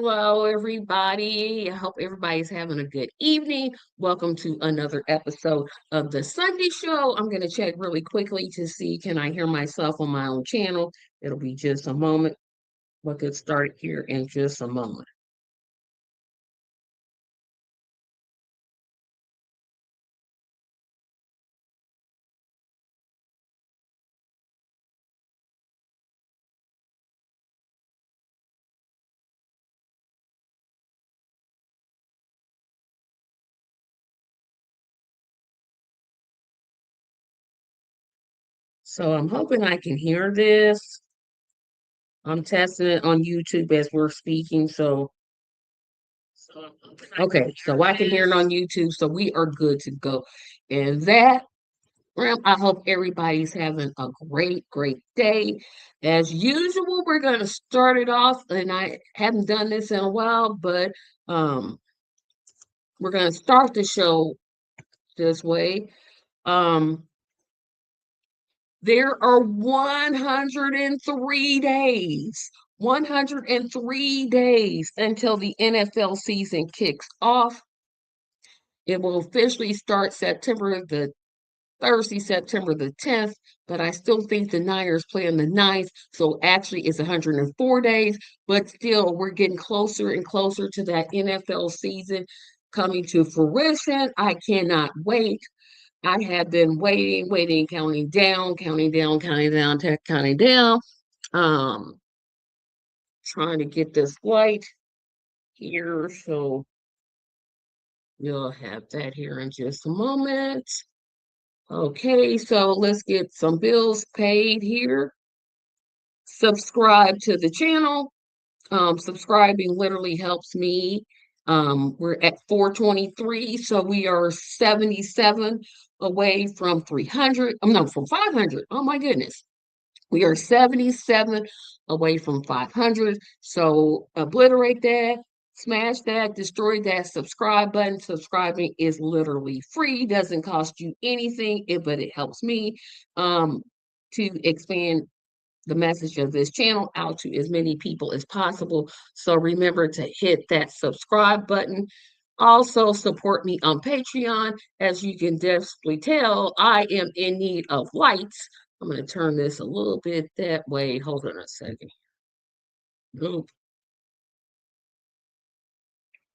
Hello, everybody. I hope everybody's having a good evening. Welcome to another episode of the Sunday Show. I'm going to check really quickly to see can I hear myself on my own channel. It'll be just a moment. We'll get started here in just a moment. So I'm hoping I can hear this. I'm testing it on YouTube as we're speaking. Okay, so I can hear it on YouTube. So we are good to go. And that Well, I hope everybody's having a great day. As usual, we're going to start it off, and I haven't done this in a while, but um, we're going to start the show this way. Um, there are 103 days until the NFL season kicks off. It will officially start Thursday, September the 10th, but I still think the Niners play on the 9th. So actually, it's 104 days, but still, we're getting closer and closer to that NFL season coming to fruition. I cannot wait. I have been waiting, counting down. Um, Trying to get this light here. So you'll have that here in just a moment. Okay, so let's get some bills paid here. Subscribe to the channel. Subscribing literally helps me. We're at 423, so we are 77 away from 300. No, from 500. Oh my goodness. We are 77 away from 500. So obliterate that, smash that, destroy that subscribe button. Subscribing is literally free, doesn't cost you anything, but it helps me to expand the message of this channel out to as many people as possible. So remember to hit that subscribe button. Also, support me on Patreon. As you can definitely tell, I am in need of lights. I'm going to turn this a little bit that way. Hold on a second. Nope.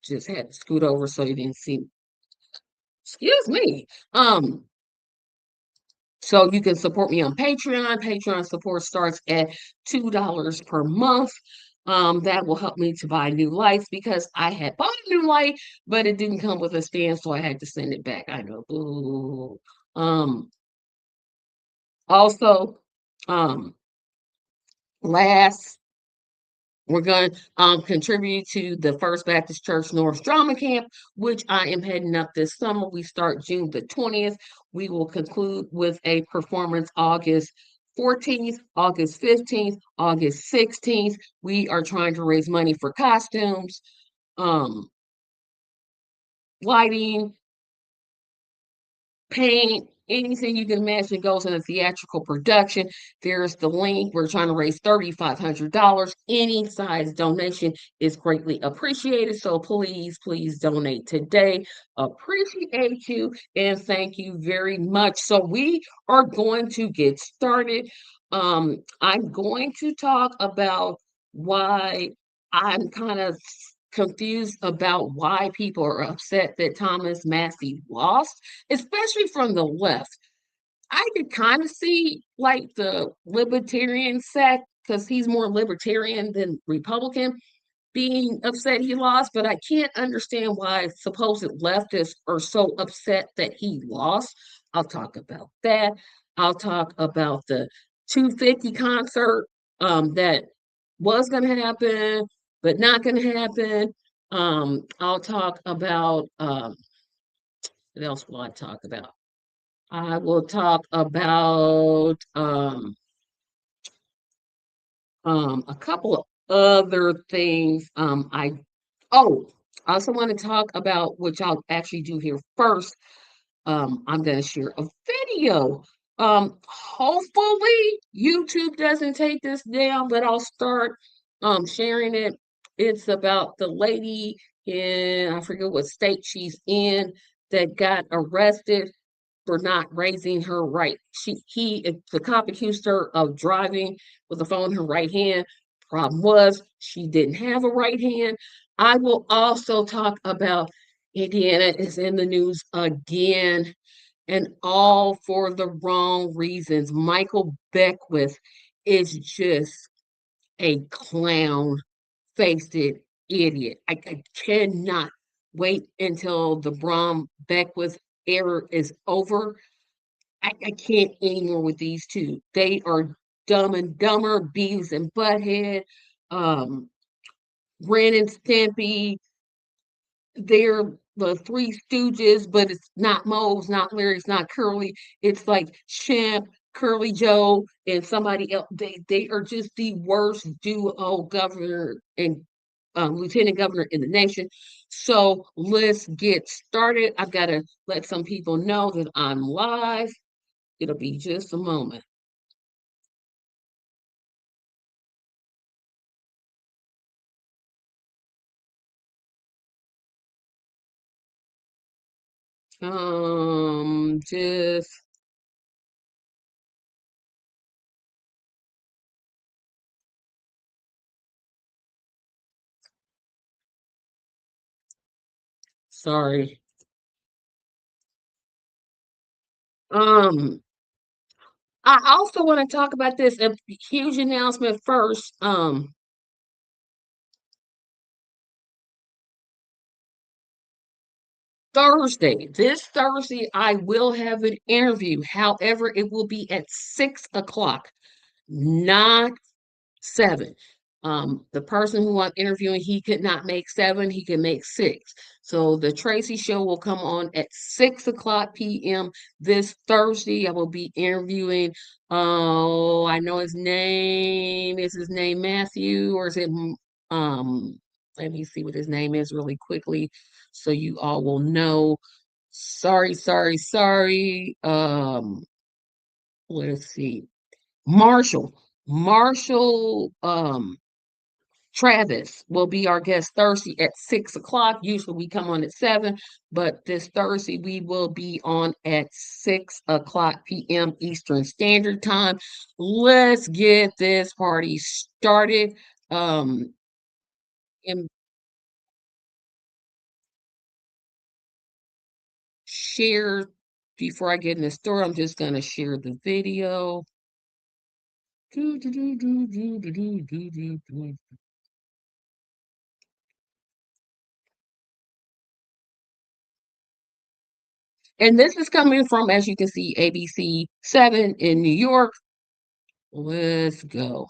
Just had to scoot over so you didn't see. Excuse me. So you can support me on Patreon. Patreon support starts at $2 per month. That will help me to buy new lights because I had bought a new light, but it didn't come with a stand, so I had to send it back. I know, boo. Also, um, last we're going to contribute to the First Baptist Church North Drama Camp, which I am heading up this summer. We start June the 20th. We will conclude with a performance August 14th, August 15th, August 16th. We are trying to raise money for costumes, um, lighting, paint, anything you can imagine goes in a theatrical production. There's the link. We're trying to raise $3,500. Any size donation is greatly appreciated. So please donate today. Appreciate you and thank you very much. So we are going to get started. I'm going to talk about why I'm kind of confused about why people are upset that Thomas Massey lost, especially from the left. I could kind of see like the libertarian sect, because he's more libertarian than Republican, being upset he lost, but I can't understand why supposed leftists are so upset that he lost. I'll talk about that. I'll talk about the 250 concert that was going to happen, but not going to happen. I'll talk about what else will I talk about? I will talk about a couple of other things. Oh, I also want to talk about which I'll actually do here first. I'm going to share a video. Hopefully YouTube doesn't take this down, but I'll start sharing it It's about the lady in, I forget what state she's in, that got arrested for not raising her right. The cop accused her of driving with the phone in her right hand. Problem was, she didn't have a right hand. I will also talk about Indiana is in the news again, and all for the wrong reasons. Michael Beckwith is just a clown faced idiot. I cannot wait until the Brom Beckwith era is over. I can't anymore with these two. They are Dumb and Dumber, Beavis and Butthead, um, Ren and Stimpy. They're the Three Stooges, but it's not Moe's, not Larry's, not Curly. It's like Champ, Curly Joe, and somebody else. They are just the worst duo governor and lieutenant governor in the nation. So let's get started. I've got to let some people know that I'm live. It'll be just a moment. Just sorry. Um, I also want to talk about this a huge announcement first. This Thursday, I will have an interview. However, it will be at 6 o'clock, not 7. The person who I'm interviewing, he could not make 7, he can make 6. So the Tracy show will come on at 6 o'clock p.m. this Thursday. I will be interviewing, oh, I know his name. Is his name Matthew, or is it um let me see what his name is really quickly so you all will know. Sorry, sorry, sorry. Let's see. Marshall. Marshall Travis will be our guest Thursday at 6 o'clock. Usually we come on at 7, but this Thursday we will be on at 6 o'clock p.m. Eastern Standard Time. Let's get this party started. Um, and share before I get in the store. I'm just gonna share the video. Do, do, do, do, do, do, do, do, do, do. And this is coming from, as you can see, ABC 7 in New York. Let's go.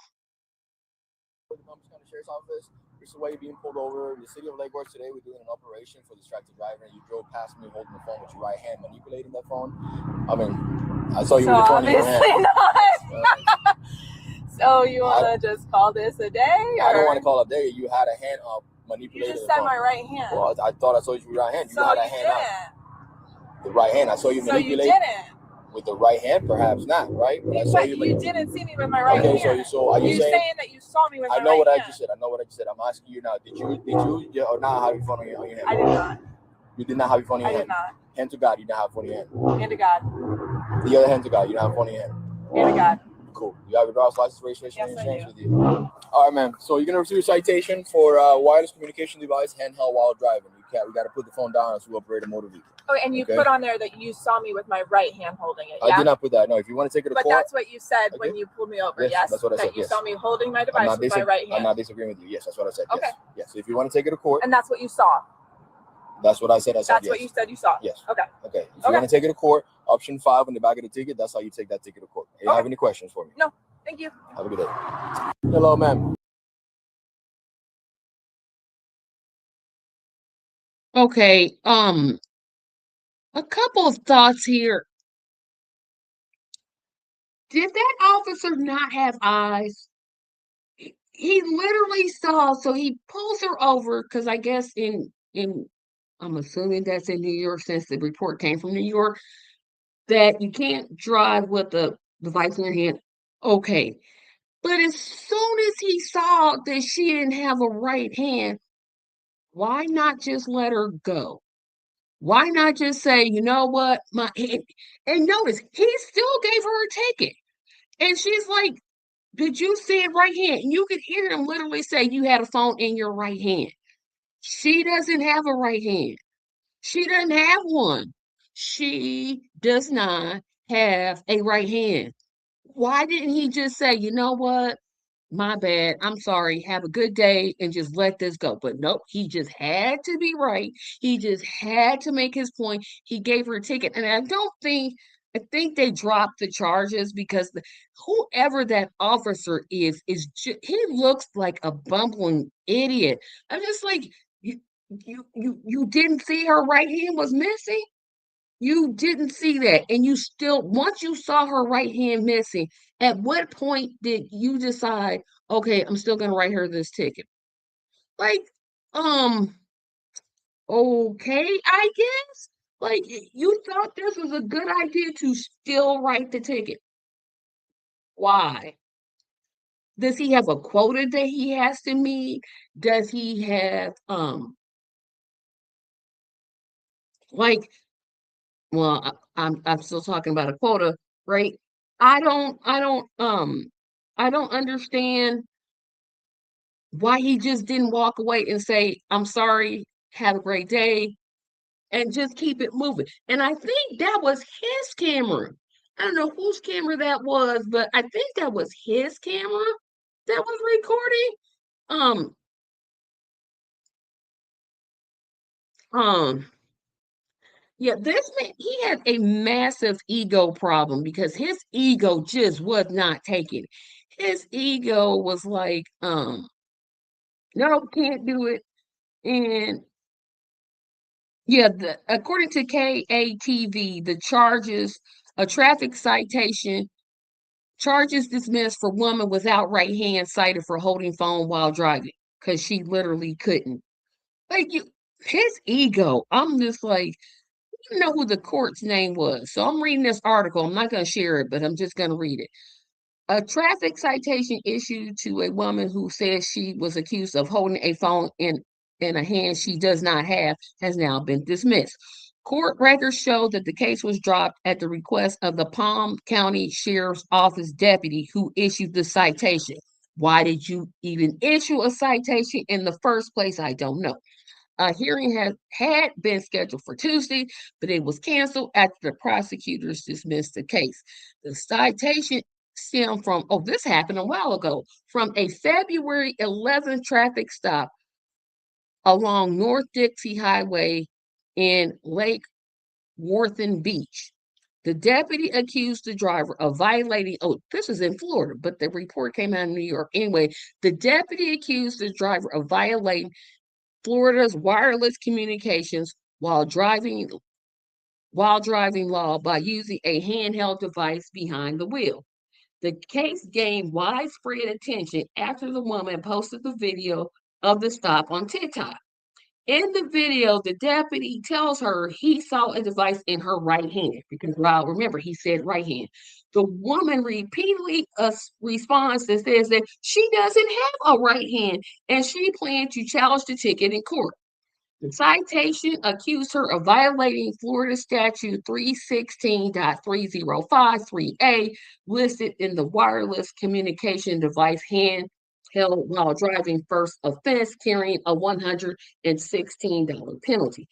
The Columbus County Sheriff's Office. This is why you're being pulled over. The city of Lake Worth today, we're doing an operation for distracted driver. You drove past me holding the phone with your right hand, manipulating that phone. I mean, I saw you with the phone in your hand. Not. So you want to just call this a day? Or? I don't want to call it a day. You had a hand up manipulating. You just said my right hand. Well, I thought I saw you with your right hand. You so had a you hand didn't. The right hand. I saw you manipulate. So you didn't. With the right hand, perhaps not, right? But I saw you. You didn't see me with my right hand. Okay, so are you saying that you saw me with my right hand? I know what I just said. I know what I just said. I'm asking you now. Did you or not have your phone on your hand? I did not. You did not have your phone in your hand? I did not. Hand to God, you didn't have phone in your hand. Hand to God. The other hand to God, you didn't have phone in your hand. Hand to God. Cool. You have your driver's license, registration, yes, and insurance with you. All right, man. So you're gonna receive a citation for wireless communication device handheld while driving. We got to put the phone down as we operate a motor vehicle. Oh, and you put on there that you saw me with my right hand holding it. Yeah? I did not put that. No, if you want to take it to court. But that's what you said when you pulled me over. Yes, that's what I said. That you saw me holding my device with my right hand. I'm not disagreeing with you. Yes, that's what I said. Okay. Yes. So if you want to take it to court. And that's what you saw. That's what I said. That's what you said you saw. Yes. Okay. Okay. If you want to take it to court, option 5 on the back of the ticket. That's how you take that ticket to court. Do you have any questions for me? No. Thank you. Have a good day. Hello, ma'am. Okay, a couple of thoughts here. Did that officer not have eyes? He literally saw, so he pulls her over because I guess in I'm assuming that's in New York since the report came from New York that you can't drive with the device in your hand. Okay. But as soon as he saw that she didn't have a right hand, why not just let her go? Why not just say, you know what, and notice he still gave her a ticket. And she's like, did you see it right hand? And you could hear him literally say, you had a phone in your right hand. She doesn't have a right hand. She doesn't have one. She does not have a right hand. Why didn't he just say, you know what? My bad. I'm sorry. Have a good day and just let this go. But nope, he just had to be right. He just had to make his point. He gave her a ticket. And I think they dropped the charges because whoever that officer he looks like a bumbling idiot. I'm just like, you didn't see her right hand was missing? You didn't see that. And you still, once you saw her right hand missing, at what point did you decide, okay, I'm still gonna write her this ticket? Like, um, okay, I guess. Like you thought this was a good idea to still write the ticket. Why? Does he have a quota that he has to meet? Does he have like well, I'm still talking about a quota, right? I don't understand why he just didn't walk away and say, I'm sorry, have a great day, and just keep it moving. And I think that was his camera. I don't know whose camera that was, but I think that was his camera that was recording. Um, um, Yeah, this man, he had a massive ego problem because his ego just was not taking it. His ego was like, no, can't do it. And yeah, according to KATV, a traffic citation, charges dismissed for woman without right hand cited for holding phone while driving because she literally couldn't. Like his ego, I'm just like, know who the court's name was. So I'm reading this article. I'm not going to share it, but I'm just going to read it. A traffic citation issued to a woman who says she was accused of holding a phone in a hand she does not have has now been dismissed. Court records show that the case was dropped at the request of the Palm County Sheriff's Office deputy who issued the citation. Why did you even issue a citation in the first place? I don't know. A hearing had been scheduled for Tuesday, but it was canceled after the prosecutors dismissed the case. The citation stemmed from, oh, this happened a while ago, from a February 11th traffic stop along North Dixie Highway in Lake Worthen Beach. The deputy accused the driver of violating, oh, this is in Florida, but the report came out in New York. Anyway, the deputy accused the driver of violating Florida's wireless communications while driving law by using a handheld device behind the wheel. The case gained widespread attention after the woman posted the video of the stop on TikTok. In the video, the deputy tells her he saw a device in her right hand because, well, remember, he said right hand. The woman repeatedly responds and says that she doesn't have a right hand and she planned to challenge the ticket in court. The citation accused her of violating Florida Statute 316.3053A, listed in the wireless communication device handheld while driving first offense, carrying a $116 penalty.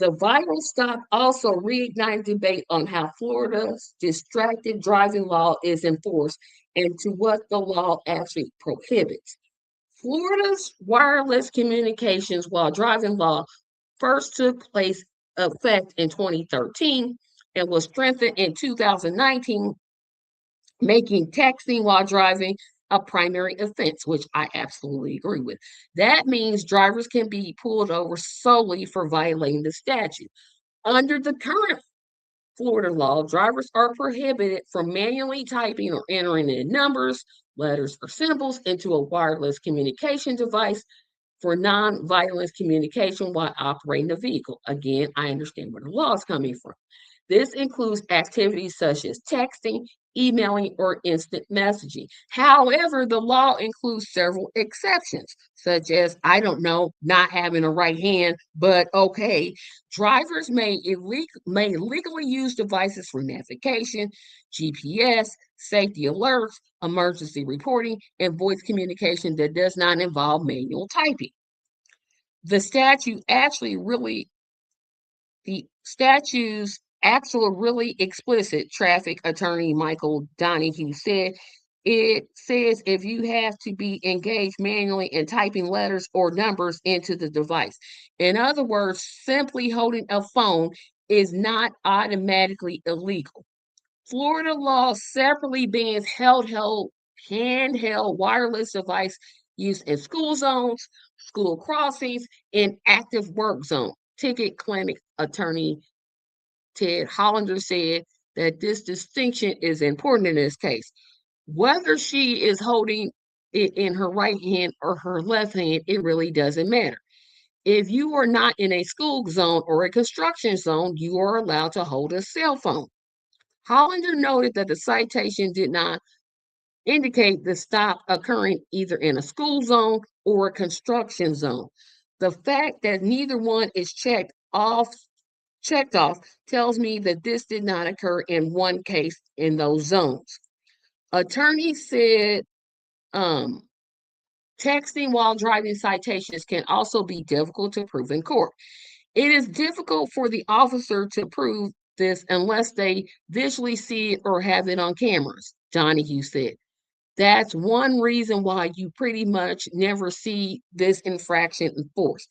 The viral stop also reignited debate on how Florida's distracted driving law is enforced and to what the law actually prohibits. Florida's wireless communications while driving law first took effect in 2013 and was strengthened in 2019, making texting while driving a primary offense, which I absolutely agree with. That means drivers can be pulled over solely for violating the statute. Under the current Florida law, drivers are prohibited from manually typing or entering in numbers, letters, or symbols into a wireless communication device for non-violent communication while operating the vehicle. Again, I understand where the law is coming from. This includes activities such as texting, emailing, or instant messaging. However, the law includes several exceptions, such as, I don't know, not having a right hand, but okay. Drivers may legally use devices for navigation, GPS, safety alerts, emergency reporting, and voice communication that does not involve manual typing. The statute actually really the statute's actual really explicit traffic attorney Michael Donahue said it says if you have to be engaged manually in typing letters or numbers into the device. In other words, simply holding a phone is not automatically illegal. Florida law separately bans handheld wireless device use in school zones, school crossings, and active work zone. Ticket clinic attorney Ted Hollander said that this distinction is important in this case. Whether she is holding it in her right hand or her left hand, it really doesn't matter. If you are not in a school zone or a construction zone, you are allowed to hold a cell phone. Hollander noted that the citation did not indicate the stop occurring either in a school zone or a construction zone. The fact that neither one is checked off tells me that this did not occur in one case in those zones. Attorney said um, texting while driving citations can also be difficult to prove in court. It is difficult for the officer to prove this unless they visually see it or have it on cameras, Donahue said. That's one reason why you pretty much never see this infraction enforced.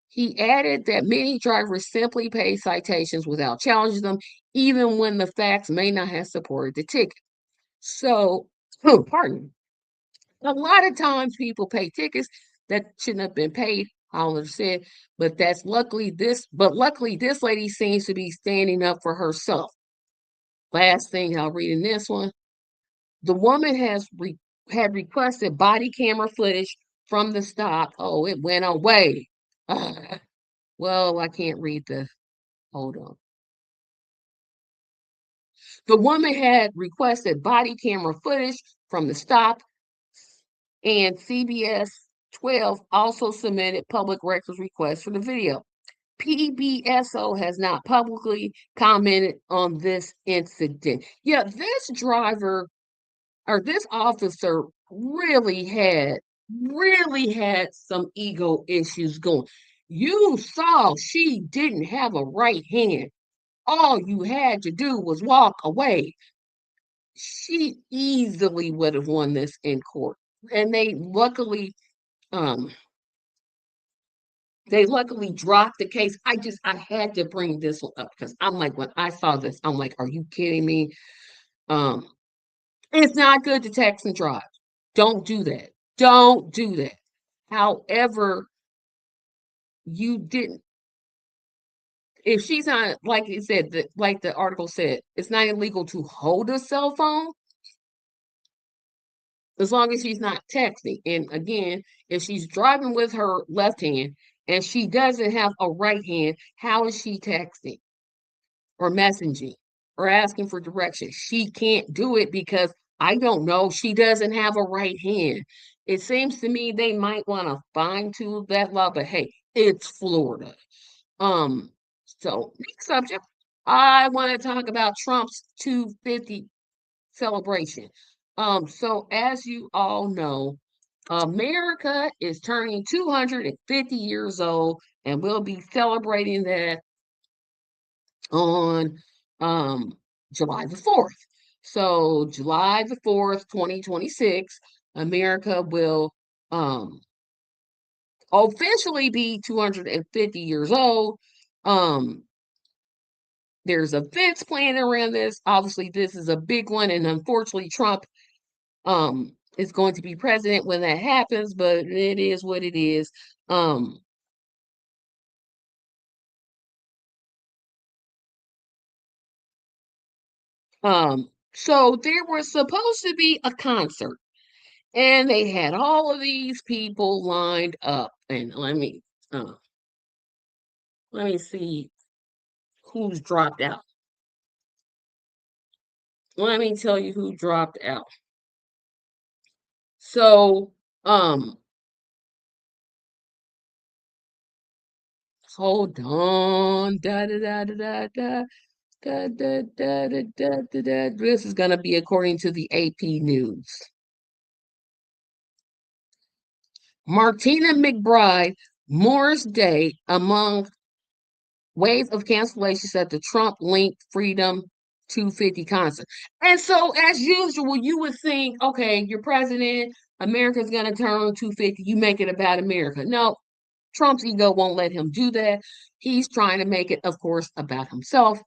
He added that many drivers simply pay citations without challenging them, even when the facts may not have supported the ticket. So, pardon me. A lot of times people pay tickets that shouldn't have been paid, Holler said, but luckily this lady seems to be standing up for herself. Last thing I'll read in this one. The woman had requested body camera footage from the stop. Oh, it went away. Well, I can't read the hold on. The woman had requested body camera footage from the stop, and CBS 12 also submitted public records requests for the video. PBSO has not publicly commented on this incident. Yeah, this driver or this officer really had some ego issues going. You saw she didn't have a right hand. All you had to do was walk away. She easily would have won this in court. And um they luckily dropped the case. I had to bring this one up because I'm like, when I saw this, I'm like, are you kidding me? Um, it's not good to text and drive. Don't do that. Don't do that. However, you didn't. If she's not, like it said, like the article said, it's not illegal to hold a cell phone as long as she's not texting. And again, if she's driving with her left hand and she doesn't have a right hand, how is she texting or messaging or asking for directions? She can't do it because I don't know. She doesn't have a right hand. It seems to me they might want to fine tune that law, but hey, it's Florida. Um, so next subject, I want to talk about Trump's 250 celebration. So as you all know, America is turning 250 years old, and we'll be celebrating that on July the 4th. So July the 4th, 2026, America will um officially be 250 years old. Um, there's events planned around this. Obviously, this is a big one, and unfortunately, Trump is going to be president when that happens, but it is what it is. Um, so there was supposed to be a concert, and they had all of these people lined up. And let me see who's dropped out. let me tell you who dropped out. So, hold on. Da da da da da da. Da, da, da, da, da, da, da. This is going to be according to the AP News. Martina McBride, Morris Day among wave of cancellations at the Trump-linked Freedom 250 concert. And so, as usual, you would think, okay, you're president, America's going to turn on 250, you make it about America. No, Trump's ego won't let him do that. He's trying to make it, of course, about himself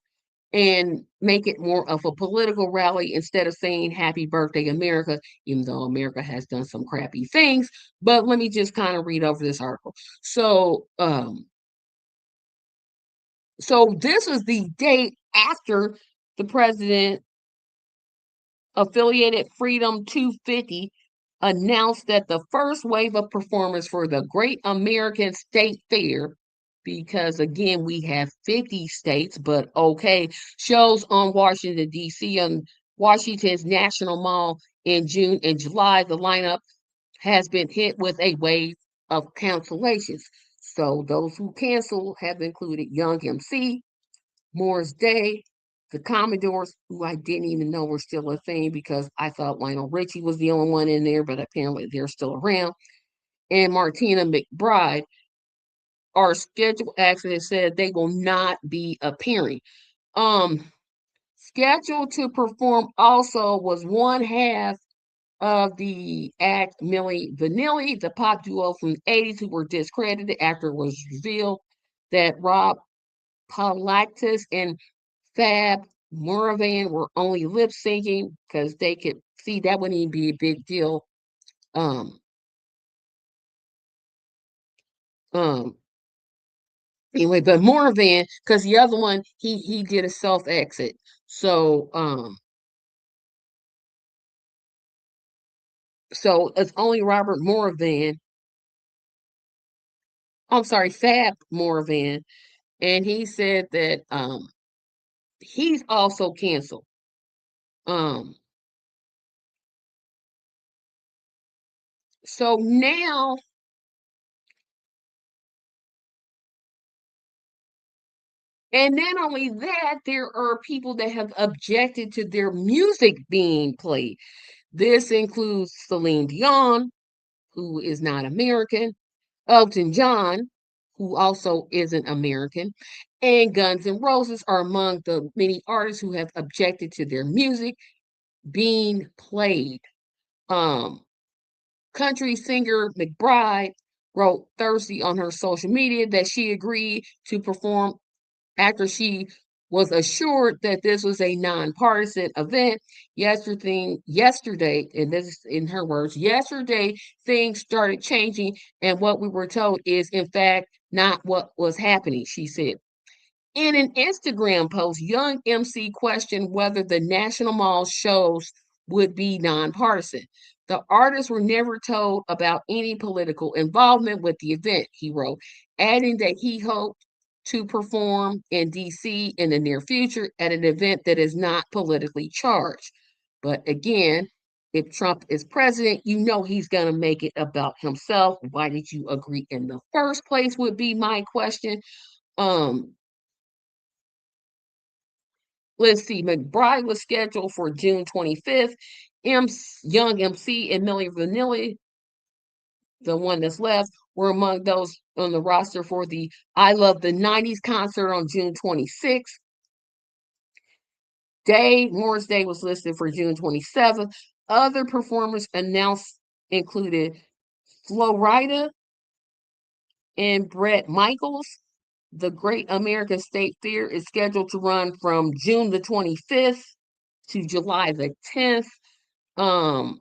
and make it more of a political rally instead of saying happy birthday America, even though America has done some crappy things. But let me just kind of read over this article. So this is the day after the president affiliated Freedom 250 announced that the first wave of performers for the Great American State Fair, because again, we have 50 states, but okay, shows on Washington, D.C., on Washington's National Mall in June and July. The lineup has been hit with a wave of cancellations. So those who cancel have included Young MC, Morris Day, the Commodores, who I didn't even know were still a thing because I thought Lionel Richie was the only one in there, but apparently they're still around. And Martina McBride are scheduled acts that said they will not be appearing. Um, Scheduled to perform also was one half of the act Milli Vanilli, the pop duo from the 80s who were discredited after it was revealed that Rob Palactus and Fab Moravan were only lip syncing because they could see that wouldn't even be a big deal. Um, um, anyway, but Moravan, because the other one he did a self exit. So it's only Robert Moravan. I'm sorry, Fab Moravan, and he said that he's also canceled. Um, so now, and not only that, there are people that have objected to their music being played. This includes Celine Dion, who is not American, Elton John, who also isn't American, and Guns N' Roses are among the many artists who have objected to their music being played. Um, Country singer McBride wrote Thursday on her social media that she agreed to perform after she was assured that this was a nonpartisan event. Yesterday, and this is in her words, yesterday things started changing, and what we were told is, in fact, not what was happening, she said. In an Instagram post, Young MC questioned whether the National Mall shows would be nonpartisan. The artists were never told about any political involvement with the event, he wrote, adding that he hoped to perform in DC in the near future at an event that is not politically charged. But again, if Trump is president, you know he's going to make it about himself. Why did you agree in the first place would be my question. Um, Let's see, McBride was scheduled for June 25th. Young MC and Millie Vanilli, the one that's left, were among those on the roster for the I Love the 90s concert on June 26th. Morris Day was listed for June 27th. Other performers announced included Flo Rida and Bret Michaels. The Great American State Fair is scheduled to run from June the 25th to July the 10th. Um,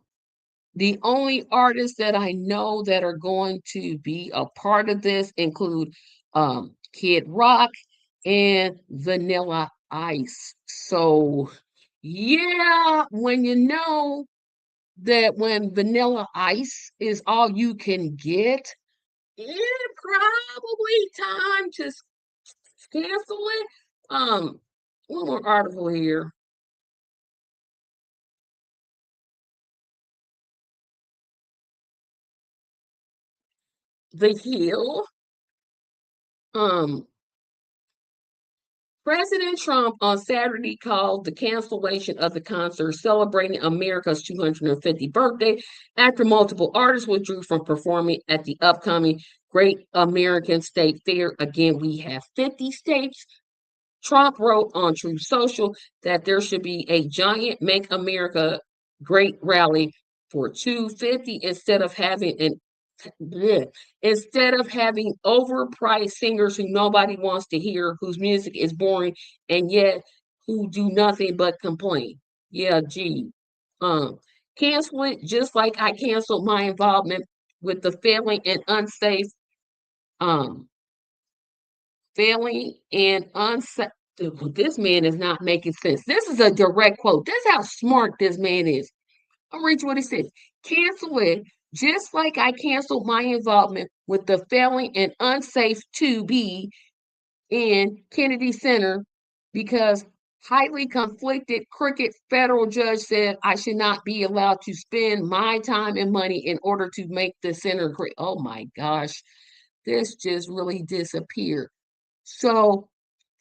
the only artists that I know that are going to be a part of this include Kid Rock and Vanilla Ice. So, yeah, when you know that when Vanilla Ice is all you can get, it's probably time to cancel it. One more article here. The Hill. Um, President Trump on Saturday called the cancellation of the concert celebrating America's 250th birthday after multiple artists withdrew from performing at the upcoming Great American State Fair. Again, we have 50 states. Trump wrote on Truth Social that there should be a giant Make America Great rally for 250 instead of having overpriced singers who nobody wants to hear, whose music is boring, and yet who do nothing but complain. Yeah, gee. Um, cancel it just like I canceled my involvement with the um, failing and unsafe. This man is not making sense. This is a direct quote. This is how smart this man is. I'll read you what he says. Cancel it just like I canceled my involvement with the failing and unsafe to be in Kennedy Center because highly conflicted crooked federal judge said I should not be allowed to spend my time and money in order to make the center great. Oh my gosh, this just really disappeared. So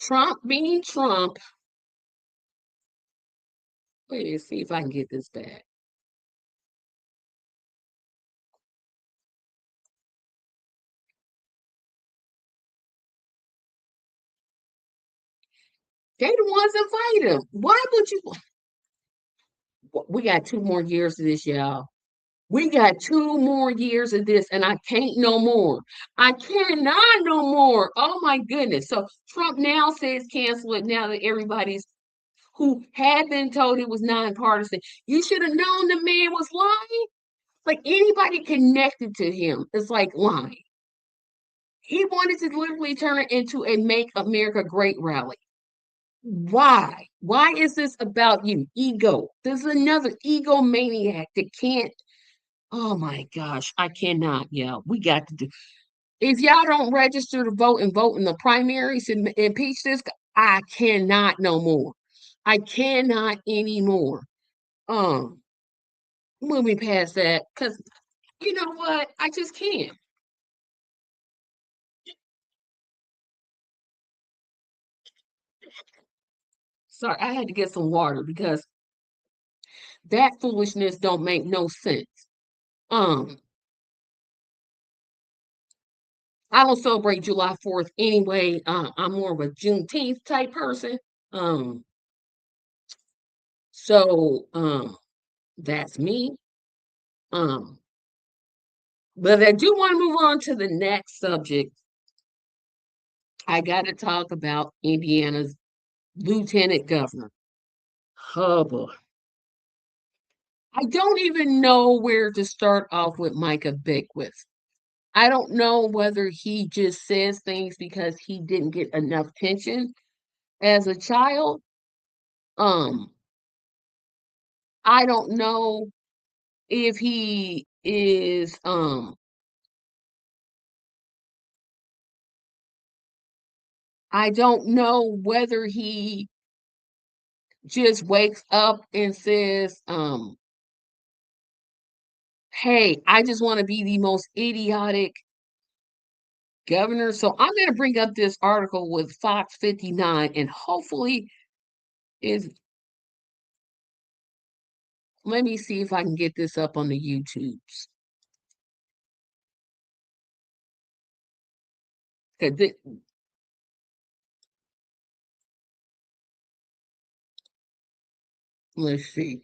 Trump being Trump, wait and see if I can get this back. They the ones invite him. Why would you? We got 2 more years of this, y'all. We got 2 more years of this, and I can't no more. I cannot no more. Oh my goodness. So Trump now says cancel it now that everybody's who had been told it was nonpartisan. You should have known the man was lying. Like anybody connected to him is like lying. He wanted to literally turn it into a Make America Great rally. Why? Why is this about you? Ego. There's another egomaniac that can't. Oh my gosh, I cannot. Yeah, we got to do. If y'all don't register to vote and vote in the primaries and impeach this, I cannot no more. I cannot anymore. Um, moving past that, because you know what? I just can't. Sorry, I had to get some water because that foolishness don't make no sense. Um, I don't celebrate July 4th anyway. I'm more of a Juneteenth type person. Um, so that's me. Um, but I do want to move on to the next subject. I got to talk about Indiana's lieutenant governor. Oh boy. I don't even know where to start off with Micah Beckwith. I don't know whether he just says things because he didn't get enough attention as a child. Um, I don't know if he is I don't know whether he just wakes up and says hey, I just want to be the most idiotic governor. So I'm going to bring up this article with Fox 59 and hopefully is let me see if I can get this up on the YouTubes. 'Cause let's see.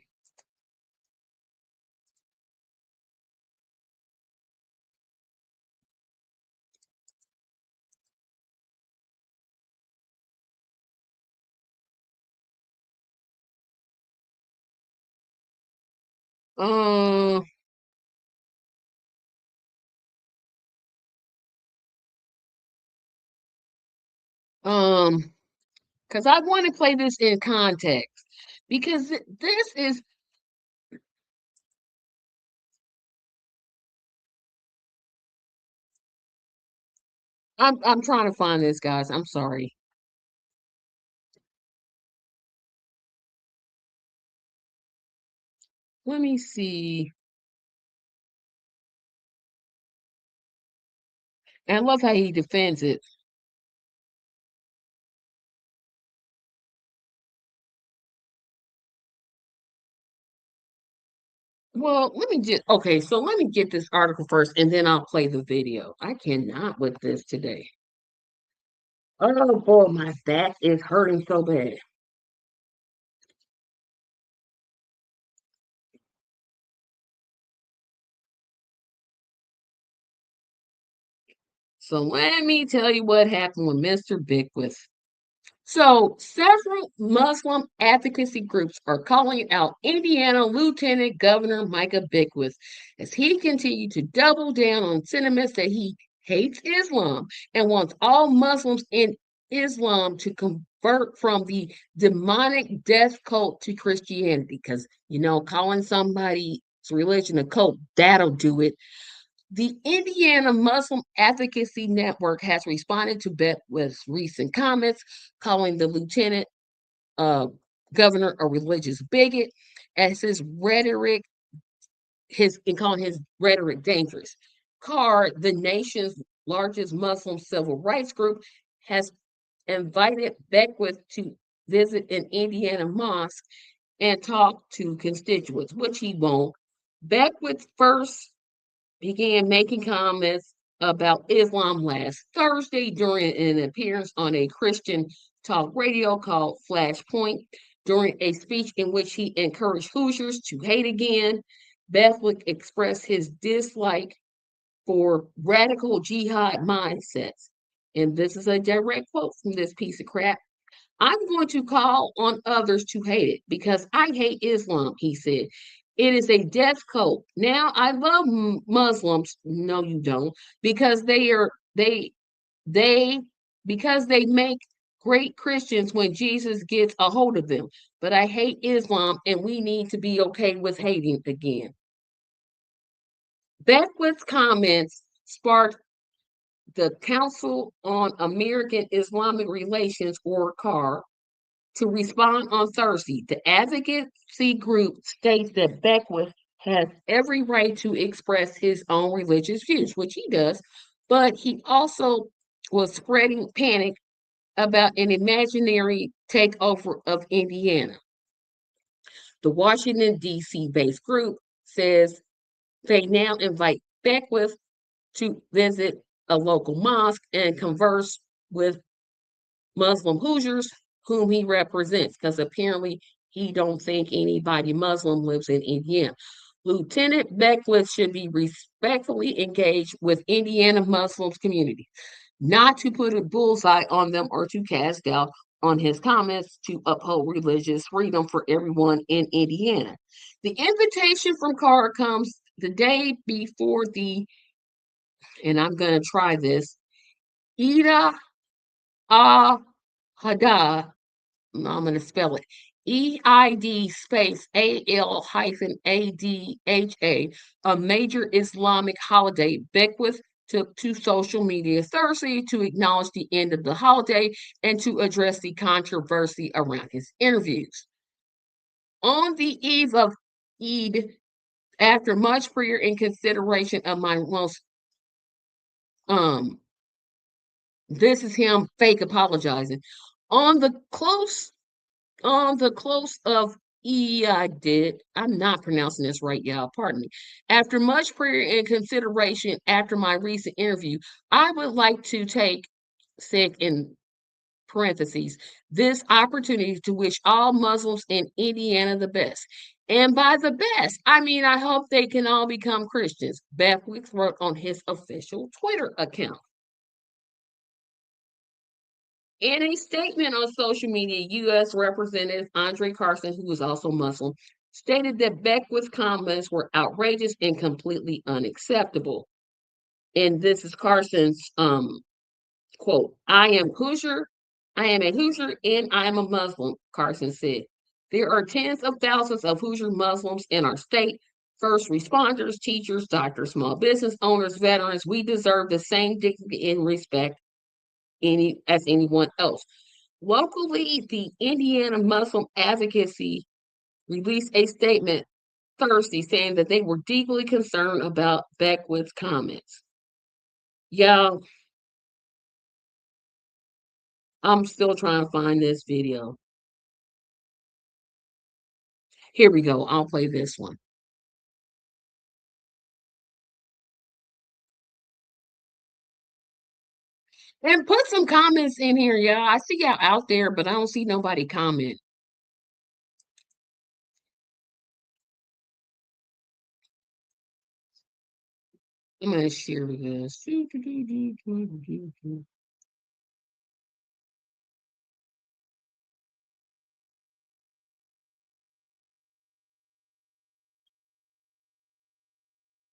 Uh, um, because I want to play this in context because this is I'm trying to find this, guys. I'm sorry. Let me see. And I love how he defends it. Well, let me get this article first and then I'll play the video. I cannot with this today. Oh boy, my back is hurting so bad. So let me tell you what happened with Mr. Bigwith. So, several Muslim advocacy groups are calling out Indiana Lieutenant Governor Micah Bigwith as he continued to double down on sentiments that he hates Islam and wants all Muslims in Islam to convert from the demonic death cult to Christianity. Because, calling somebody's religion a cult, that'll do it. The Indiana Muslim Advocacy Network has responded to Beckwith's recent comments, calling the lieutenant uh, governor a religious bigot, as calling his rhetoric dangerous. CAR, the nation's largest Muslim civil rights group, has invited Beckwith to visit an Indiana mosque and talk to constituents, which he won't. Beckwith first began making comments about Islam last Thursday during an appearance on a Christian talk radio called Flashpoint. During a speech in which he encouraged Hoosiers to hate again, Bethwick expressed his dislike for radical jihad mindsets. And this is a direct quote from this piece of crap. I'm going to call on others to hate it because I hate Islam, he said. It is a death cult. Now, I love Muslims. No, you don't, because they because they make great Christians when Jesus gets a hold of them. But I hate Islam, and we need to be okay with hating again. Beckwith's comments sparked the Council on American Islamic Relations, or CAR, to respond on Thursday. The advocacy group states that Beckwith has every right to express his own religious views, which he does, but he also was spreading panic about an imaginary takeover of Indiana. The Washington, D.C. based group says they now invite Beckwith to visit a local mosque and converse with Muslim Hoosiers whom he represents, because apparently he don't think anybody Muslim lives in Indiana. Lieutenant Beckwith should be respectfully engaged with Indiana Muslims community, not to put a bullseye on them or to cast doubt on his comments to uphold religious freedom for everyone in Indiana. The invitation from Carr comes the day before and I'm going to try this, Ida Hada, I'm going to spell it, EID space AL hyphen ADHA, a major Islamic holiday. Beckwith took to social media Thursday to acknowledge the end of the holiday and to address the controversy around his interviews. On the eve of Eid, after much prayer and consideration of my most, this is him fake apologizing. On the close of I'm not pronouncing this right, y'all. Pardon me. After much prayer and consideration after my recent interview, I would like to take, said in parentheses, this opportunity to wish all Muslims in Indiana the best. And by the best, I mean I hope they can all become Christians. Beckwith wrote on his official Twitter account. In a statement on social media, U.S. Representative Andre Carson, who is also Muslim, stated that Beckwith's comments were outrageous and completely unacceptable. And this is Carson's quote, I am a Hoosier and I am a Muslim, Carson said. There are tens of thousands of Hoosier Muslims in our state. First responders, teachers, doctors, small business owners, veterans, we deserve the same dignity and respect as anyone else. Locally, the Indiana Muslim Advocacy released a statement Thursday saying that they were deeply concerned about Beckwith's comments. Y'all, I'm still trying to find this video. Here we go. I'll play this one. And put some comments in here, y'all. I see y'all out there, but I don't see nobody comment. I'm gonna share this.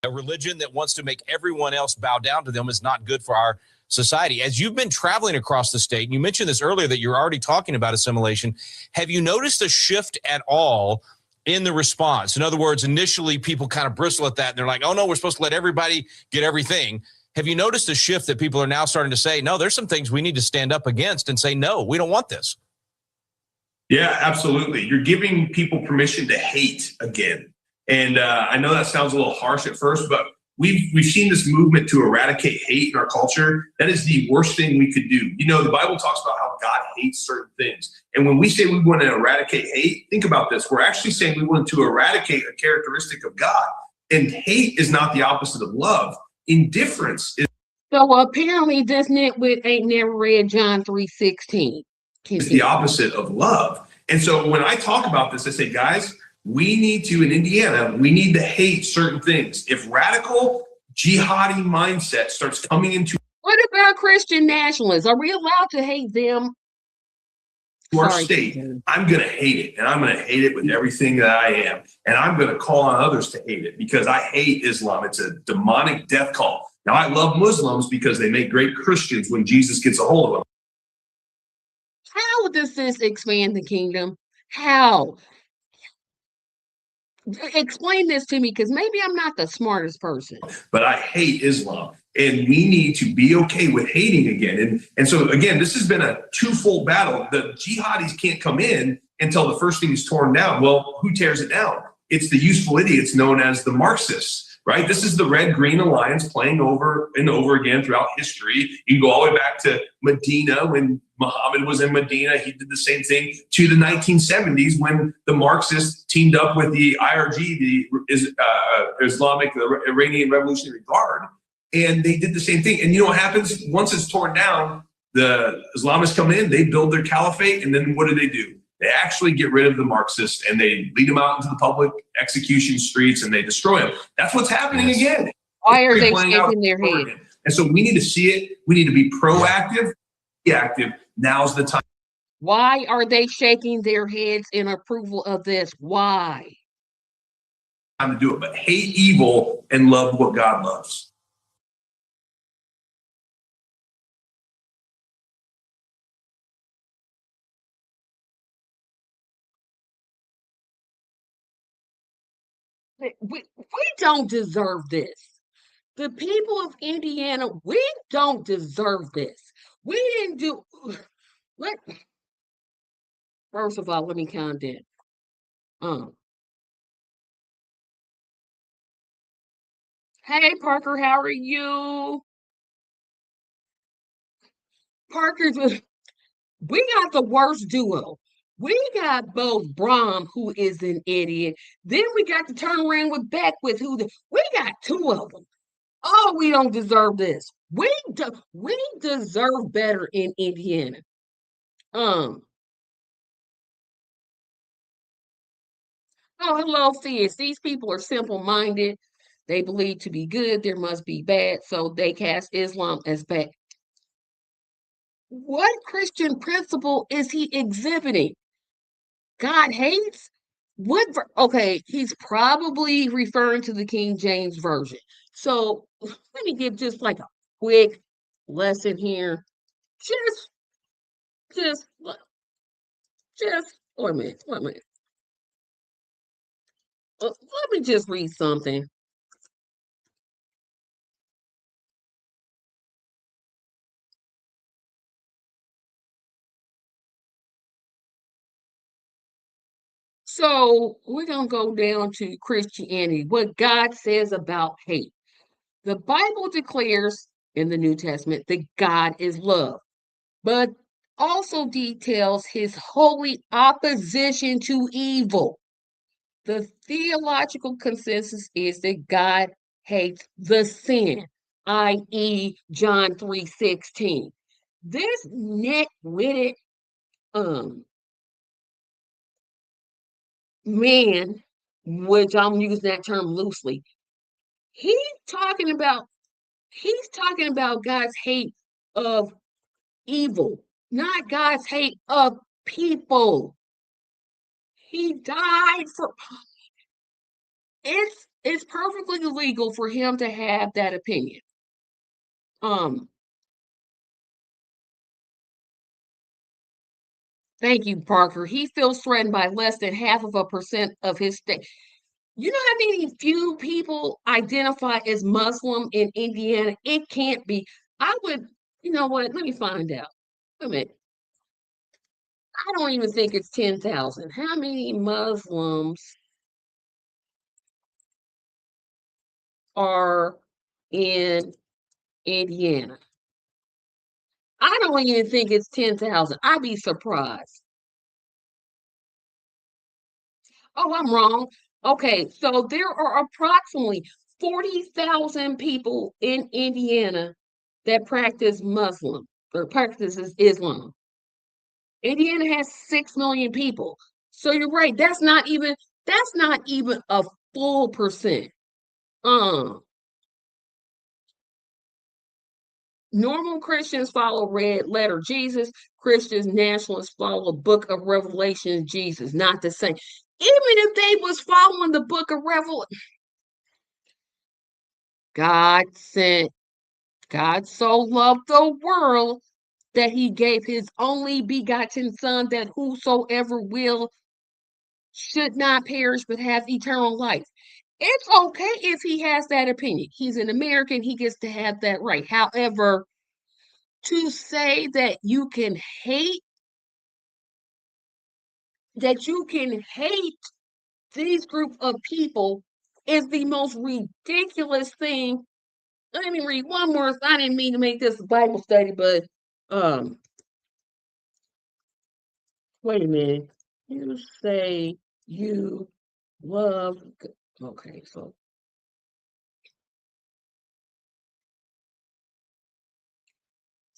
A religion that wants to make everyone else bow down to them is not good for our society. As you've been traveling across the state, and you mentioned this earlier that you're already talking about assimilation, have you noticed a shift at all in the response? In other words, initially people kind of bristle at that and they're like, oh no, we're supposed to let everybody get everything. Have you noticed a shift that people are now starting to say, no, there's some things we need to stand up against and say, no, we don't want this? Yeah, absolutely. You're giving people permission to hate again. And I know that sounds a little harsh at first, but we've seen this movement to eradicate hate in our culture. That is the worst thing we could do. You know, the Bible talks about how God hates certain things. And when we say we want to eradicate hate, think about this. We're actually saying we want to eradicate a characteristic of God. And hate is not the opposite of love. Indifference is. So apparently this nitwit ain't never read John 3:16. It's the opposite of love. And so when I talk about this, I say, guys, we need to, in Indiana, we need to hate certain things. If radical jihadi mindset starts coming into What about Christian nationalists? Are we allowed to hate them? our state, I'm going to hate it. And I'm going to hate it with everything that I am. And I'm going to call on others to hate it because I hate Islam. It's a demonic death call. Now, I love Muslims because they make great Christians when Jesus gets a hold of them. How does this expand the kingdom? How? Explain this to me, because maybe I'm not the smartest person. But I hate Islam. And we need to be okay with hating again. And so, again, this has been a twofold battle. The jihadis can't come in until the first thing is torn down. Well, who tears it down? It's the useful idiots known as the Marxists, right? This is the Red-Green Alliance playing over and over again throughout history. You can go all the way back to Medina when Muhammad was in Medina. He did the same thing to the 1970s when the Marxists teamed up with the IRG, the Islamic, the Iranian Revolutionary Guard, and they did the same thing. And you know what happens? Once it's torn down, the Islamists come in, they build their caliphate, and then what do? They actually get rid of the Marxists and they lead them out into the public execution streets and they destroy them. That's what's happening again. Why are they shaking their head? And so we need to see it. We need to be proactive, be active. Now's the time. Why are they shaking their heads in approval of this? Why? Time to do it, but hate evil and love what God loves. We don't deserve this. The people of Indiana, we don't deserve this. We didn't do. Let, first of all, let me count in. Hey, Parker, how are you? Parker's. We got the worst duo. We got both Brom, who is an idiot. Then we got to turn around with Beckwith, we got two of them. Oh, we don't deserve this. We deserve better in Indiana. Oh, hello, Fizz. These people are simple-minded. They believe to be good, there must be bad, so they cast Islam as bad. What Christian principle is he exhibiting? God hates? Okay, he's probably referring to the King James Version. So let me give just like a quick lesson here. Just wait a minute. Let me just read something. So we're going to go down to Christianity, what God says about hate. The Bible declares in the New Testament that God is love. But also details his holy opposition to evil. The theological consensus is that God hates the sin, i.e., John 3:16. This neck-witted man, which I'm using that term loosely, he's talking about God's hate of evil, not God's hate of people. He died for it's perfectly legal for him to have that opinion. Thank you, Parker. He feels threatened by less than 0.5% of his state. You know how many few people identify as Muslim in Indiana? It can't be. I would, you know what? Let me find out. Wait a minute. I don't even think it's 10,000. How many Muslims are in Indiana? I don't even think it's 10,000. I'd be surprised. Oh, I'm wrong. Okay, so there are approximately 40,000 people in Indiana that practice Muslim or practices Islam. Indiana has 6 million people. So you're right. That's not even a full percent. Normal Christians follow red letter Jesus. Christians, nationalists follow book of Revelation Jesus. Not the same. Even if they was following the book of Revelation, God so loved the world that he gave his only begotten son, that whosoever will should not perish but have eternal life. It's okay if he has that opinion. He's an American, he gets to have that right. However, to say that you can hate these group of people is the most ridiculous thing. Let me read one more. I didn't mean to make this a Bible study, but wait a minute. You say you love. Okay, so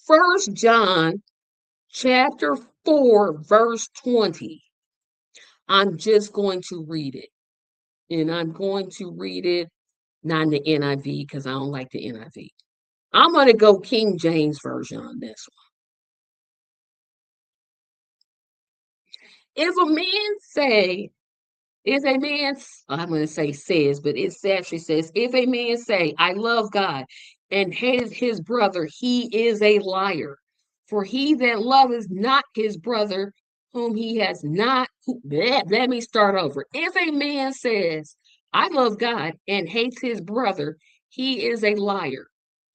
First John chapter 4, verse 20. I'm just going to read it. And I'm going to read it not in the NIV because I don't like the NIV. I'm going to go King James Version on this one. I'm going to say says, but it actually says, if a man say, I love God, and hates his brother, he is a liar. For he that loveth not his brother, whom he has not, let me start over. If a man says, I love God, and hates his brother, he is a liar.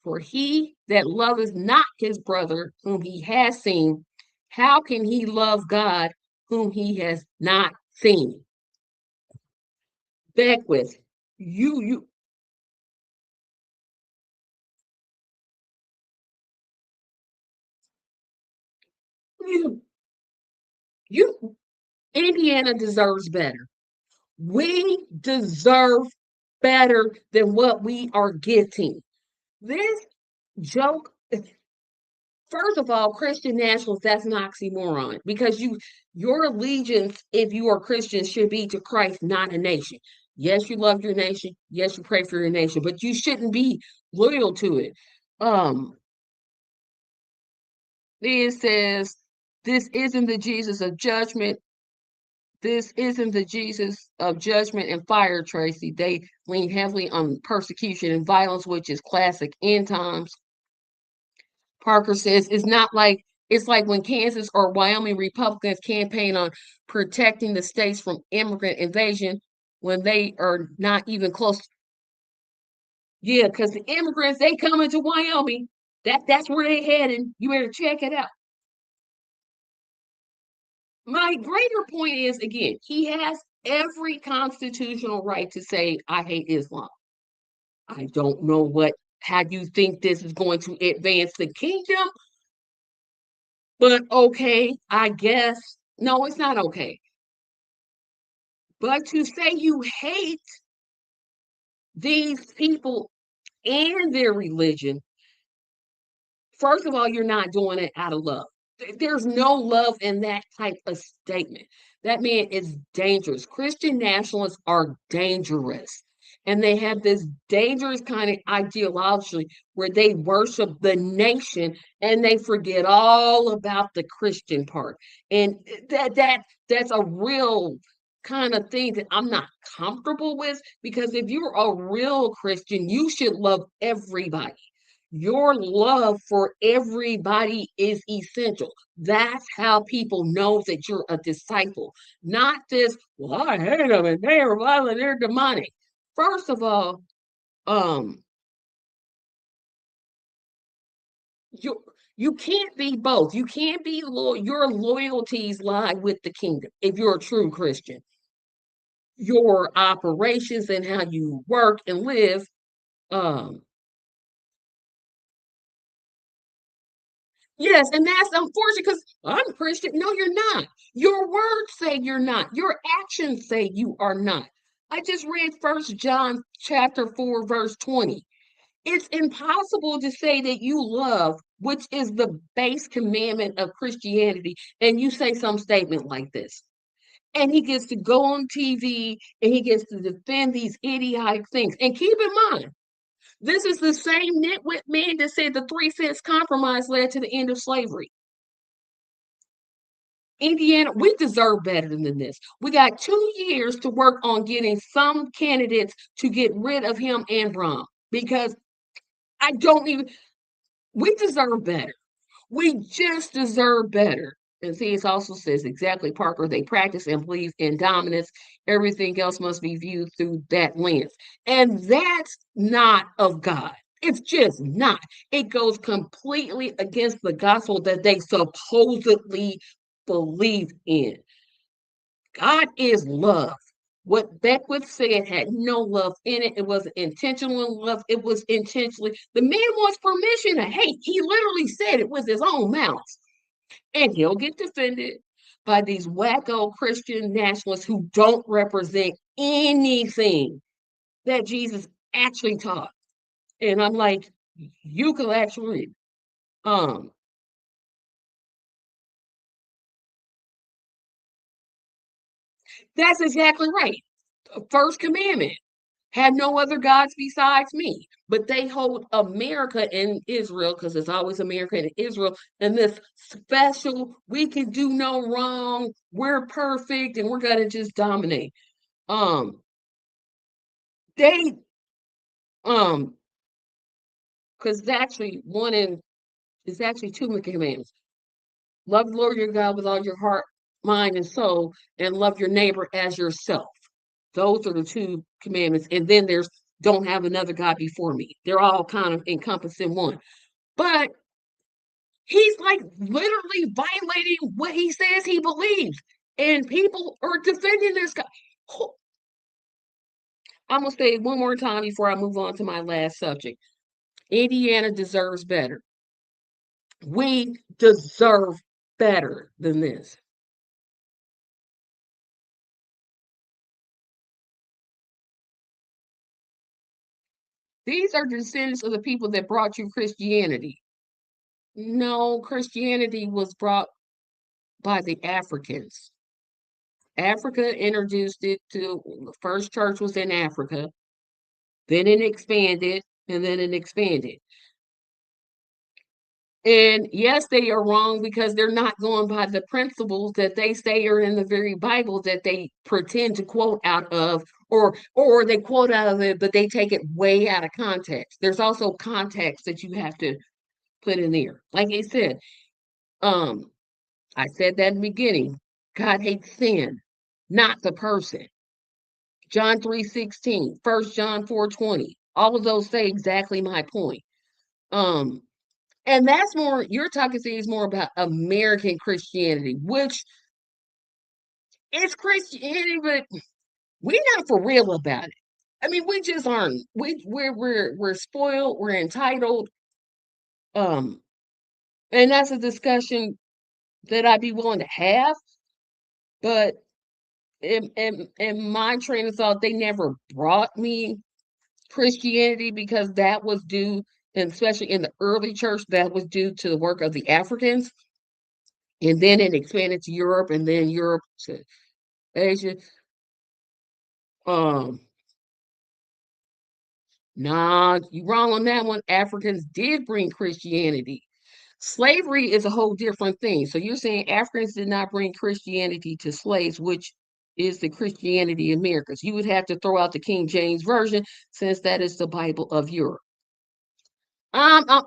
For he that loveth not his brother, whom he has seen, how can he love God, whom he has not seen? Beckwith, you, you, you, Indiana deserves better. We deserve better than what we are getting. This joke, first of all, Christian nationals, that's an oxymoron because your allegiance, if you are Christian, should be to Christ, not a nation. Yes, you love your nation. Yes, you pray for your nation, but you shouldn't be loyal to it. It says, this isn't the Jesus of judgment. This isn't the Jesus of judgment and fire, Tracy. They lean heavily on persecution and violence, which is classic end times. Parker says it's like when Kansas or Wyoming Republicans campaign on protecting the states from immigrant invasion when they are not even close. Yeah, because the immigrants, they come into Wyoming. That's where they heading. You better check it out. My greater point is, again, he has every constitutional right to say, I hate Islam. I don't know how you think this is going to advance the kingdom. But okay, I guess. No, it's not okay. But to say you hate these people and their religion, first of all, you're not doing it out of love. There's no love in that type of statement. That man is dangerous. Christian nationalists are dangerous. And they have this dangerous kind of ideology where they worship the nation and they forget all about the Christian part. And that's a real kind of thing that I'm not comfortable with, because if you're a real Christian, you should love everybody. Your love for everybody is essential. That's how people know that you're a disciple. Not this, well, I hate them and they're violent, they're demonic. First of all, um, you you can't be both. You can't be loyal. Your loyalties lie with the kingdom if you're a true Christian. Your operations and how you work and live, um, yes, and that's unfortunate because I'm Christian. No, you're not. Your words say you're not. Your actions say you are not. I just read First John chapter 4, verse 20. It's impossible to say that you love, which is the base commandment of Christianity, and you say some statement like this. And he gets to go on TV and he gets to defend these idiotic things. And keep in mind, this is the same nitwit man that said the 3 cents compromise led to the end of slavery. Indiana, we deserve better than this. We got 2 years to work on getting some candidates to get rid of him and Brom, because I don't even, we deserve better. We just deserve better. And see, it also says exactly, Parker, they practice and believe in dominance. Everything else must be viewed through that lens. And that's not of God. It's just not. It goes completely against the gospel that they supposedly believe in. God is love. What Beckwith said had no love in it. It wasn't intentional love. It was intentionally. The man wants permission to hate. He literally said it with his own mouth. And he'll get defended by these wacko Christian nationalists who don't represent anything that Jesus actually taught. And I'm like, you can actually, um, that's exactly right. First commandment. Have no other gods besides me. But they hold America and Israel, because it's always America and Israel, and this special, we can do no wrong, we're perfect, and we're gonna just dominate. Um, they um, because it's actually one in it's actually two commandments. Love the Lord your God with all your heart, mind, and soul, and love your neighbor as yourself. Those are the two commandments. And then there's don't have another God before me. They're all kind of encompassed in one. But he's like literally violating what he says he believes. And people are defending this guy. I'm going to say it one more time before I move on to my last subject. Indiana deserves better. We deserve better than this. These are descendants of the people that brought you Christianity. No, Christianity was brought by the Africans. Africa introduced it to the first church was in Africa, then it expanded, and then it expanded. And yes, they are wrong because they're not going by the principles that they say are in the very Bible that they pretend to quote out of, or they quote out of it, but they take it way out of context. There's also context that you have to put in there. Like I said, um, I said that in the beginning. God hates sin, not the person. John 3:16, 1 John 4:20. All of those say exactly my point. Um, and that's more, you're talking to is more about American Christianity, which is Christianity, but we're not for real about it. I mean, we just aren't. We're spoiled, we're entitled. Um, and that's a discussion that I'd be willing to have, but in my train of thought, they never brought me Christianity because that was due, and especially in the early church, that was due to the work of the Africans. And then it expanded to Europe and then Europe to Asia. Um, nah, you wrong on that one. Africans did bring Christianity. Slavery is a whole different thing. So you're saying Africans did not bring Christianity to slaves, which is the Christianity of Americas. You would have to throw out the King James Version since that is the Bible of Europe. Um, I'm,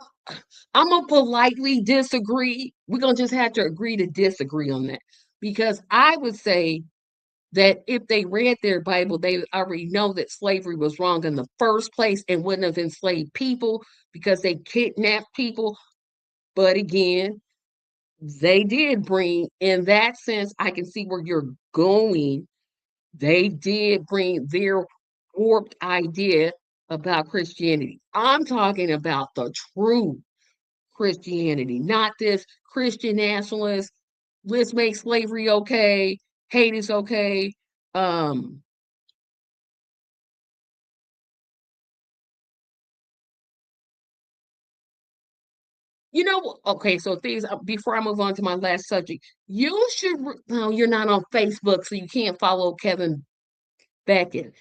I'm gonna politely disagree. We're gonna just have to agree to disagree on that because I would say that if they read their Bible, they already know that slavery was wrong in the first place and wouldn't have enslaved people because they kidnapped people. But again, they did bring, in that sense, I can see where you're going. They did bring their warped idea about Christianity. I'm talking about the true Christianity, not this Christian nationalist, let's make slavery okay, hate is okay. Um, okay, so things before I move on to my last subject, you should no, you're not on Facebook, so you can't follow Kevin Beckett.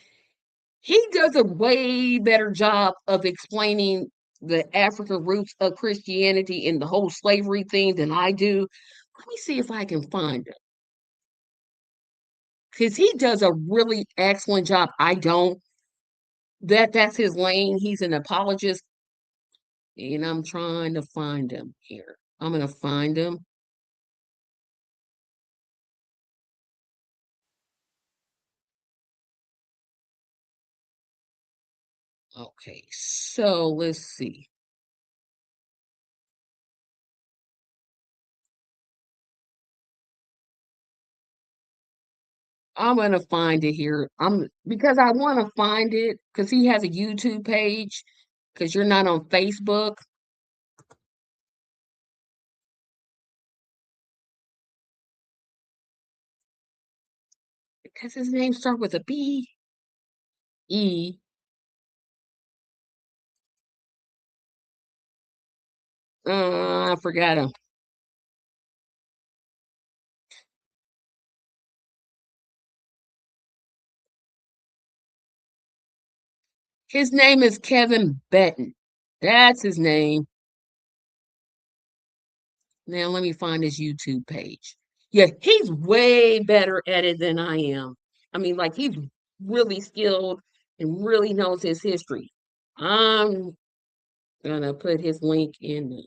He does a way better job of explaining the African roots of Christianity and the whole slavery thing than I do. Let me see if I can find it. Because he does a really excellent job. I don't. That's his lane. He's an apologist, and I'm trying to find him here. I'm gonna find him. Okay, so let's see. I'm gonna find it here. I'm because I want to find it because he has a YouTube page. Because you're not on Facebook. Because his name start with a B E. I forgot him. His name is Kevin Betten. That's his name. Now let me find his YouTube page. Yeah, he's way better at it than I am. I mean, like he's really skilled and really knows his history. I'm gonna put his link in.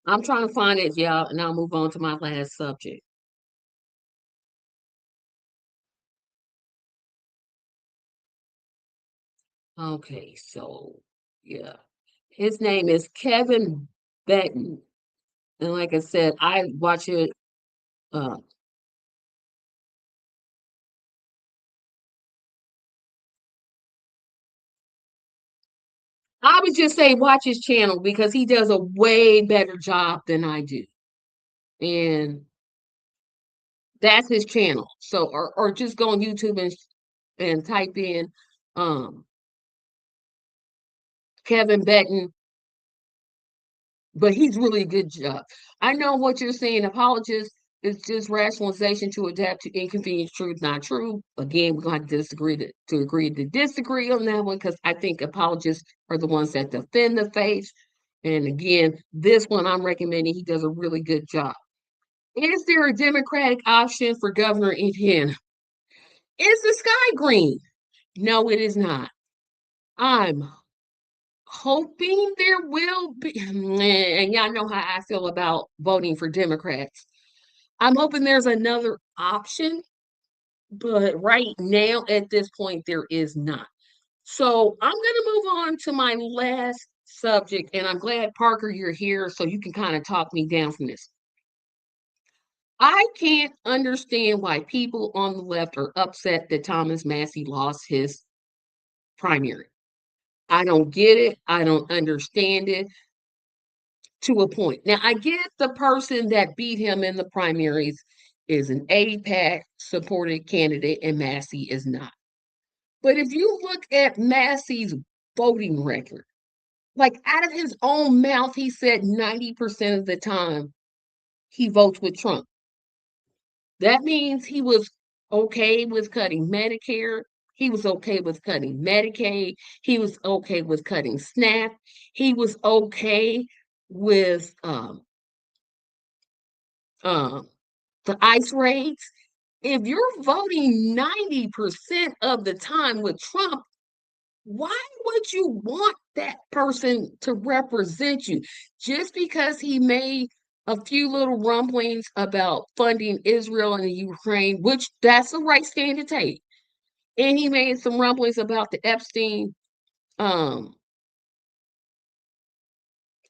I'm trying to find it, y'all, and I'll move on to my last subject. Okay, so yeah, his name is Kevin Betten, and like I said, I watch it. Uh, I would just say watch his channel because he does a way better job than I do, and that's his channel. So, or just go on YouTube and type in um Kevin Betten, but he's really a good job. I know what you're saying. Apologists is just rationalization to adapt to inconvenience truth, not true. Again, we're going to disagree to agree to disagree on that one because I think apologists are the ones that defend the faith. And again, this one I'm recommending, he does a really good job. Is there a Democratic option for Governor Indiana? Is the sky green? No, it is not. I'm hoping there will be, and y'all know how I feel about voting for Democrats. I'm hoping there's another option, but right now, at this point, there is not. So I'm going to move on to my last subject, and I'm glad, Parker, you're here so you can kind of talk me down from this. I can't understand why people on the left are upset that Thomas Massey lost his primary. I don't get it. I don't understand it to a point. Now, I get the person that beat him in the primaries is an APAC supported candidate and Massey is not. But if you look at Massey's voting record, like out of his own mouth, he said 90% of the time he votes with Trump. That means he was okay with cutting Medicare. He was okay with cutting Medicaid. He was okay with cutting SNAP. He was okay with um, the ICE raids. If you're voting 90% of the time with Trump, why would you want that person to represent you? Just because he made a few little rumblings about funding Israel and the Ukraine, which that's the right stand to take. And he made some rumblings about the Epstein. Um,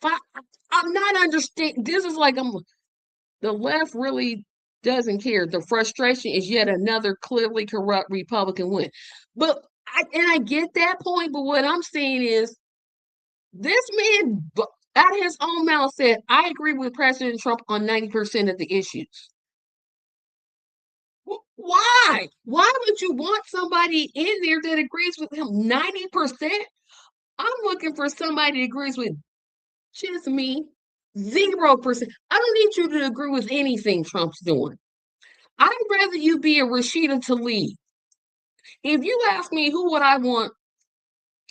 I'm not understanding. This is like the left really doesn't care. The frustration is yet another clearly corrupt Republican win. But I get that point. But what I'm saying is this man, out of his own mouth, said, I agree with President Trump on 90% of the issues. Why? Why would you want somebody in there that agrees with him 90%? I'm looking for somebody that agrees with just me 0%. I don't need you to agree with anything Trump's doing. I'd rather you be a Rashida Tlaib. If you ask me who would I want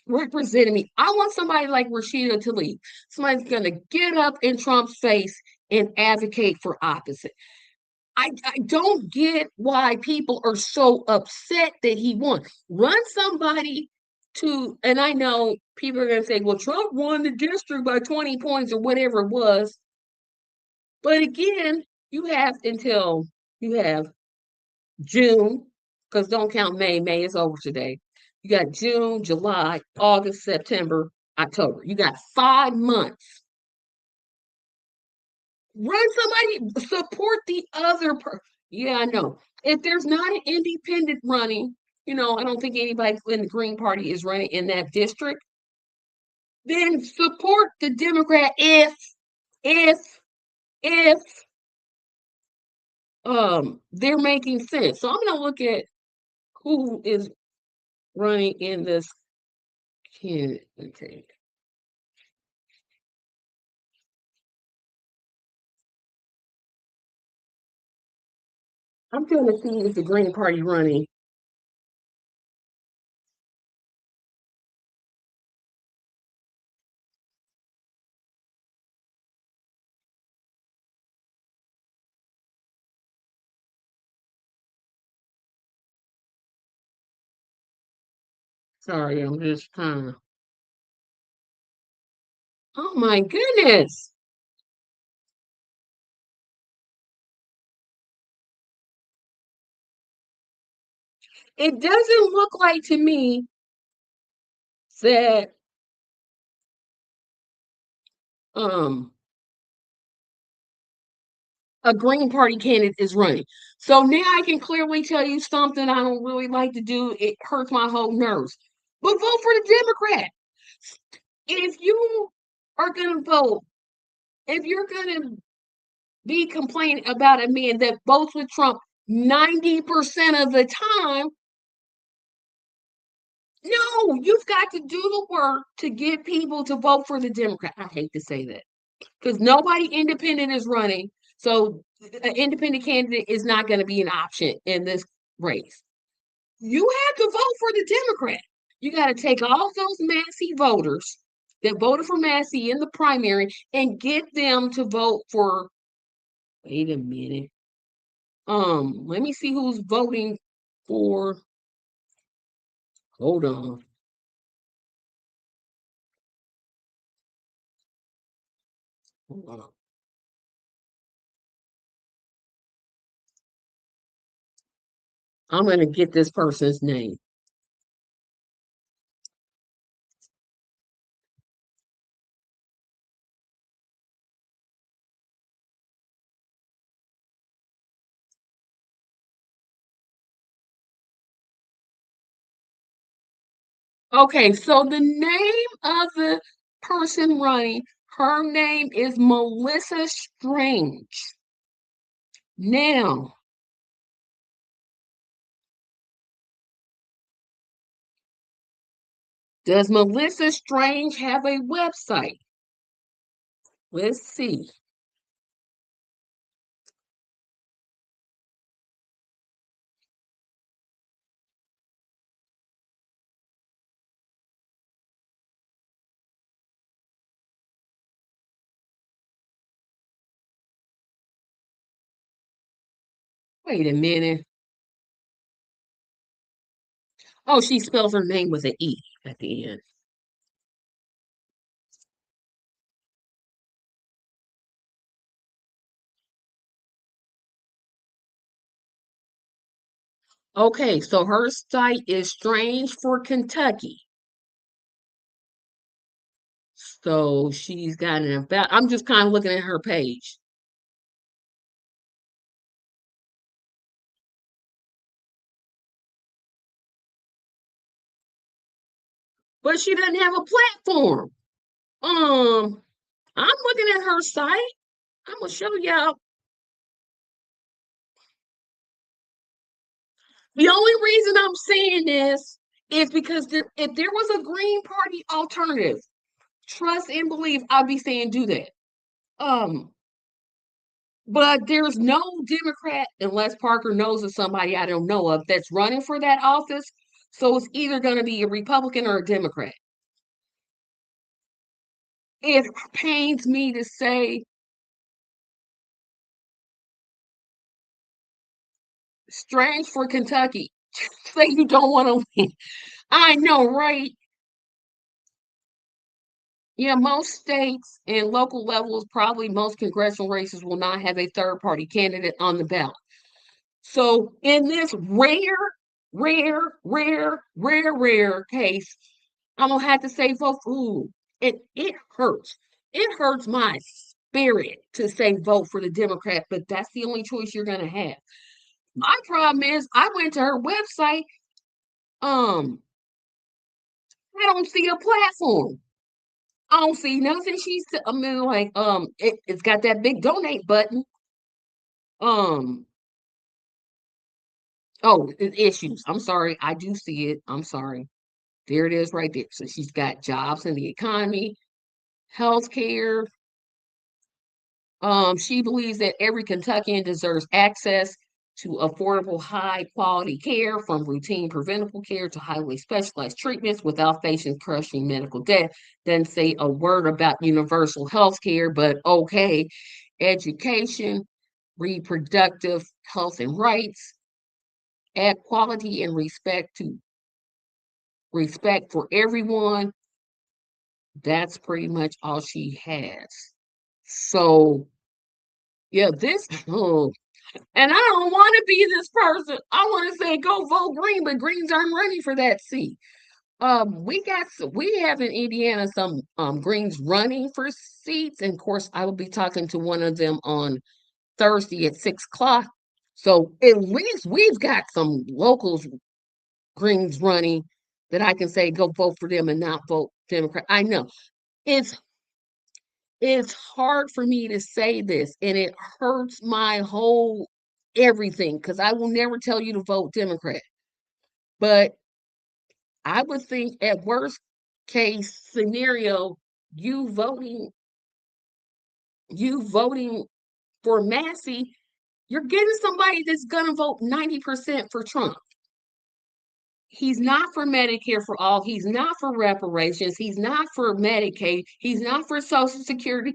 representing me, I want somebody like Rashida Tlaib. Somebody's going to get up in Trump's face and advocate for opposite. I don't get why people are so upset that he won. Run somebody to, and I know people are going to say, well, Trump won the district by 20 points or whatever it was. But again, you have until you have June, because don't count May. May is over today. You got June, July, August, September, October. You got 5 months. Run somebody, support the other person. Yeah, I know. If there's not an independent running, I don't think anybody in the Green Party is running in that district, then support the Democrat if they're making sense. So I'm gonna look at who is running in this candidate. I'm going to see if the Green Party running. Sorry, I'm just kind of. Oh my goodness. It doesn't look like to me that um a Green Party candidate is running. So now I can clearly tell you something I don't really like to do. It hurts my whole nerves. But vote for the Democrat. If you are going to vote, if you're going to be complaining about a man that votes with Trump 90% of the time, no, you've got to do the work to get people to vote for the Democrat. I hate to say that because nobody independent is running. So an independent candidate is not going to be an option in this race. You have to vote for the Democrat. You got to take all those Massey voters that voted for Massey in the primary and get them to vote for. Wait a minute. Let me see who's voting for. Hold on. Hold on. I'm going to get this person's name. Okay, so the name of the person running, her name is Melissa Strange. Now, does Melissa Strange have a website? Let's see. Wait a minute. Oh, she spells her name with an E at the end. Okay, so her site is Strange for Kentucky. So she's got an about, I'm just kind of looking at her page. But she doesn't have a platform. I'm looking at her site. I'm gonna show y'all. The only reason I'm saying this is because if there was a Green Party alternative, trust and believe I'd be saying do that. Um, but there's no Democrat unless Parker knows of somebody I don't know of that's running for that office. So it's either going to be a Republican or a Democrat. It pains me to say Strange for Kentucky. Say you don't want to win. I know, right? Yeah, most states and local levels, probably most congressional races will not have a third party candidate on the ballot. So in this rare case, I'm gonna have to say vote for who. It hurts. It hurts my spirit to say vote for the Democrat, but that's the only choice you're gonna have. My problem is I went to her website. Um, I don't see a platform. I don't see nothing. I mean, like, it's got that big donate button. Um, oh, issues. I'm sorry. I do see it. I'm sorry. There it is right there. So she's got jobs in the economy, healthcare. She believes that every Kentuckian deserves access to affordable, high quality care, from routine preventable care to highly specialized treatments without facing crushing medical debt. Doesn't say a word about universal health care, but okay. Education, reproductive health and rights, equality and respect for everyone. That's pretty much all she has. So yeah, this and I don't want to be this person. I want to say go vote green, but greens aren't running for that seat. We have in Indiana some greens running for seats, and of course I will be talking to one of them on Thursday at 6 o'clock. So at least we've got some locals greens running that I can say go vote for them and not vote Democrat. I know it's it's hard for me to say this, and it hurts my whole everything because I will never tell you to vote Democrat. But I would think at worst case scenario, you voting you voting for Massey, you're getting somebody that's gonna vote 90% for Trump. He's not for Medicare for all. He's not for reparations. He's not for Medicaid. He's not for Social Security.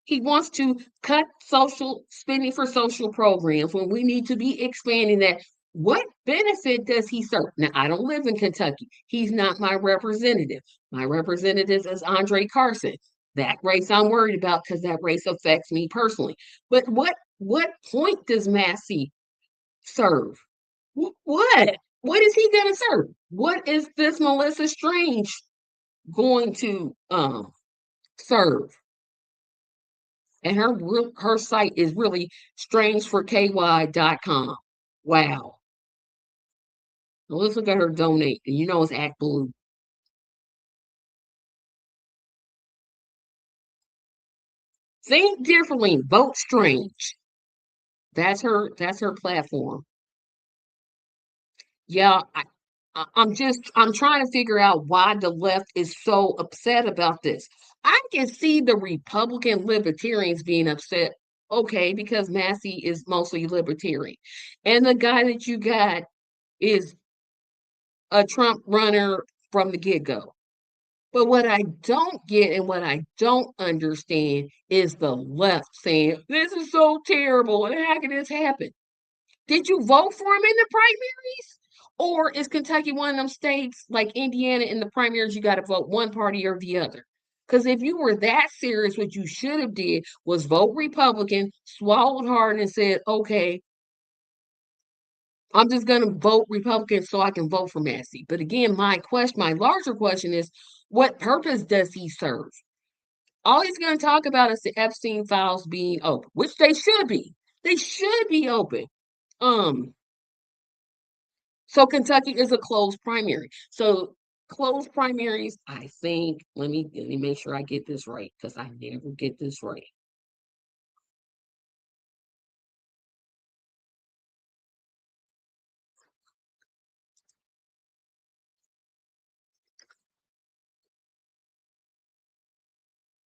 He wants to cut social spending for social programs when we need to be expanding that. What benefit does he serve? Now, I don't live in Kentucky. He's not my representative. My representative is Andre Carson. That race I'm worried about because that race affects me personally. But what point does Massey serve? What? What is he going to serve? What is this Melissa Strange going to serve? And her site is really strangeforky.com. Wow. Now let's look at her donate. And you know it's Act Blue. Think differently. Vote strange. That's her. That's her platform. Yeah, I'm trying to figure out why the left is so upset about this. I can see the Republican libertarians being upset, okay, because Massey is mostly libertarian. And the guy that you got is a Trump runner from the get-go. But what I don't get and what I don't understand is the left saying, this is so terrible and how can this happen? Did you vote for him in the primaries? Or is Kentucky one of them states like Indiana in the primaries, you got to vote one party or the other? Because if you were that serious, what you should have did was vote Republican, swallowed hard and said, okay, I'm just going to vote Republican so I can vote for Massey. But again, my larger question is, what purpose does he serve? All he's going to talk about is the Epstein files being open, which they should be. They should be open. Um, So Kentucky is a closed primary. So closed primaries, I think, let me make sure I get this right because I never get this right.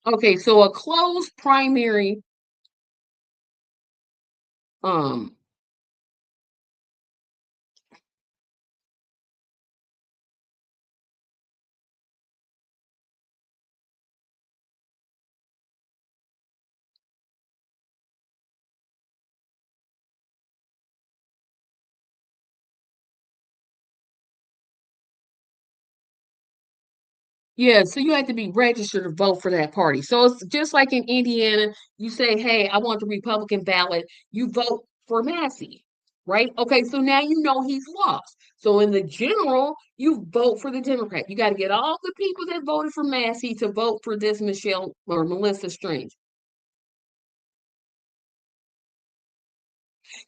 Okay, so a closed primary, um, yeah, so you have to be registered to vote for that party. So it's just like in Indiana, you say, hey, I want the Republican ballot, you vote for Massey, right? Okay, so now you know he's lost. So in the general, you vote for the Democrat. You got to get all the people that voted for Massey to vote for this Michelle or Melissa Strange.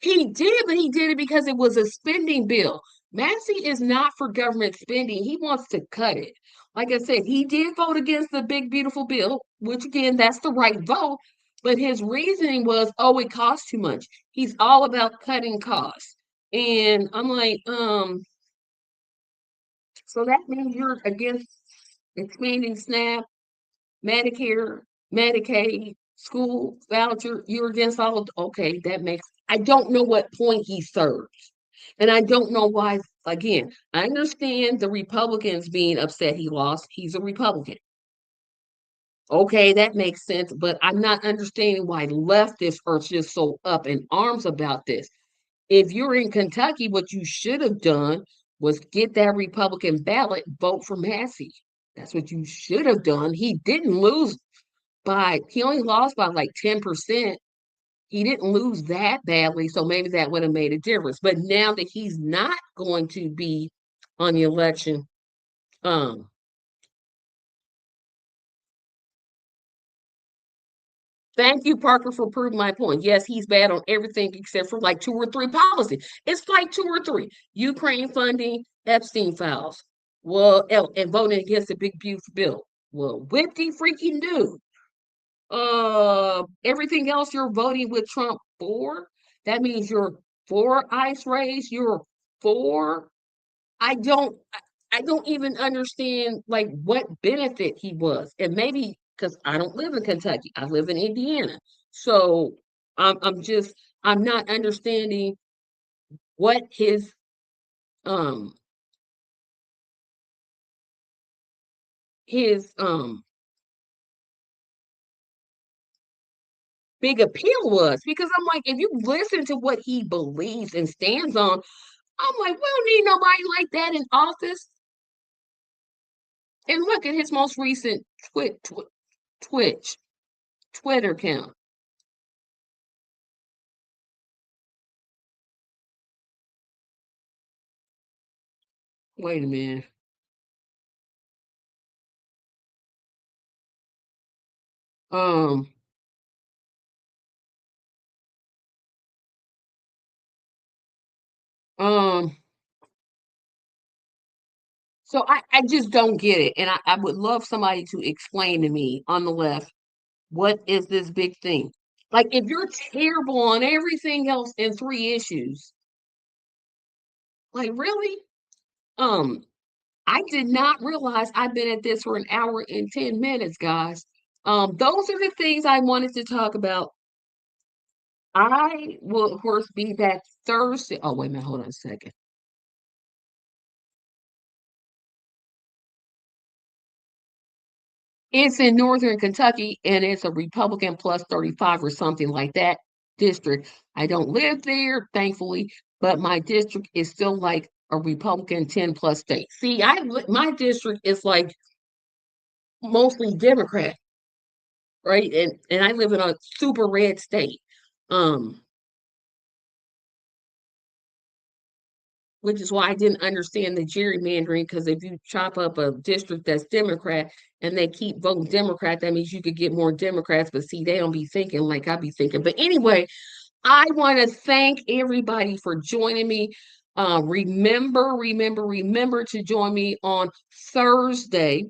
He did, but he did it because it was a spending bill. Massey is not for government spending. He wants to cut it. Like I said, he did vote against the big, beautiful bill, which again, that's the right vote. But his reasoning was, oh, it costs too much. He's all about cutting costs. And I'm like, so that means you're against expanding SNAP, Medicare, Medicaid, school voucher, you're against all of, okay, that makes, I don't know what point he serves. And I don't know why, again, I understand the Republicans being upset he lost. He's a Republican. Okay, that makes sense, but I'm not understanding why leftists are just so up in arms about this. If you're in Kentucky, what you should have done was get that Republican ballot, vote for Massey. That's what you should have done. He didn't lose he only lost by like 10%. He didn't lose that badly, so maybe that would have made a difference. But now that he's not going to be on the election, um, thank you, Parker, for proving my point. Yes, he's bad on everything except for like two or three policies. It's like two or three. Ukraine funding, Epstein files. Well, and voting against the big beautiful bill. Well, whipty freaking do. Everything else you're voting with Trump for, that means you're for ICE raids, you're for, I don't I don't even understand like what benefit he was. And maybe because I don't live in Kentucky, I live in Indiana. So I'm just I'm not understanding what um his big appeal was because I'm like, if you listen to what he believes and stands on, I'm like, we don't need nobody like that in office. And look at his most recent Twitch, Twitter account. Wait a minute. Um, um, so I just don't get it. And I would love somebody to explain to me on the left What is this big thing? Like, if you're terrible on everything else in 3 issues, like, really? Um, I did not realize I've been at this for an hour and 10 minutes, guys. Those are the things I wanted to talk about. I will, of course, be back Thursday. Oh, wait a minute, hold on a second. It's in Northern Kentucky, and it's a Republican plus 35 or something like that district. I don't live there, thankfully, but my district is still like a Republican 10 plus state. See, my district is like mostly Democrat, right? And I live in a super red state. Um, which is why I didn't understand the gerrymandering, because if you chop up a district that's Democrat and they keep voting Democrat, that means you could get more Democrats. But see, they don't be thinking like I be thinking. But anyway, I want to thank everybody for joining me. Remember to join me on Thursday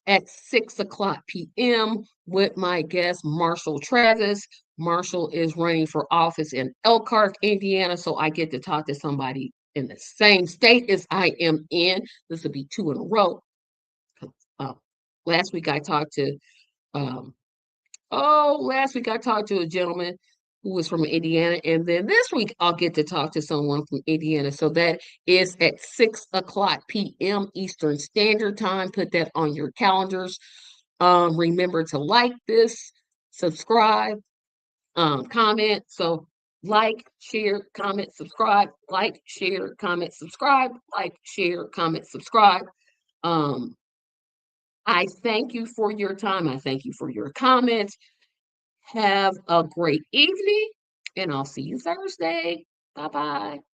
at 6 o'clock p.m. with my guest, Marshall Travis. Marshall is running for office in Elkhart, Indiana, so I get to talk to somebody in the same state as I am in. This will be 2 in a row. Uh, last week I talked to um, last week I talked to a gentleman who was from Indiana, and then this week I'll get to talk to someone from Indiana. So that is at 6 o'clock p.m. Eastern Standard Time. Put that on your calendars. Remember to like this, subscribe, comment. So like, share, comment, subscribe, like, share, comment, subscribe, like, share, comment, subscribe. Um, I thank you for your time. I thank you for your comments. Have a great evening, and I'll see you Thursday. Bye bye.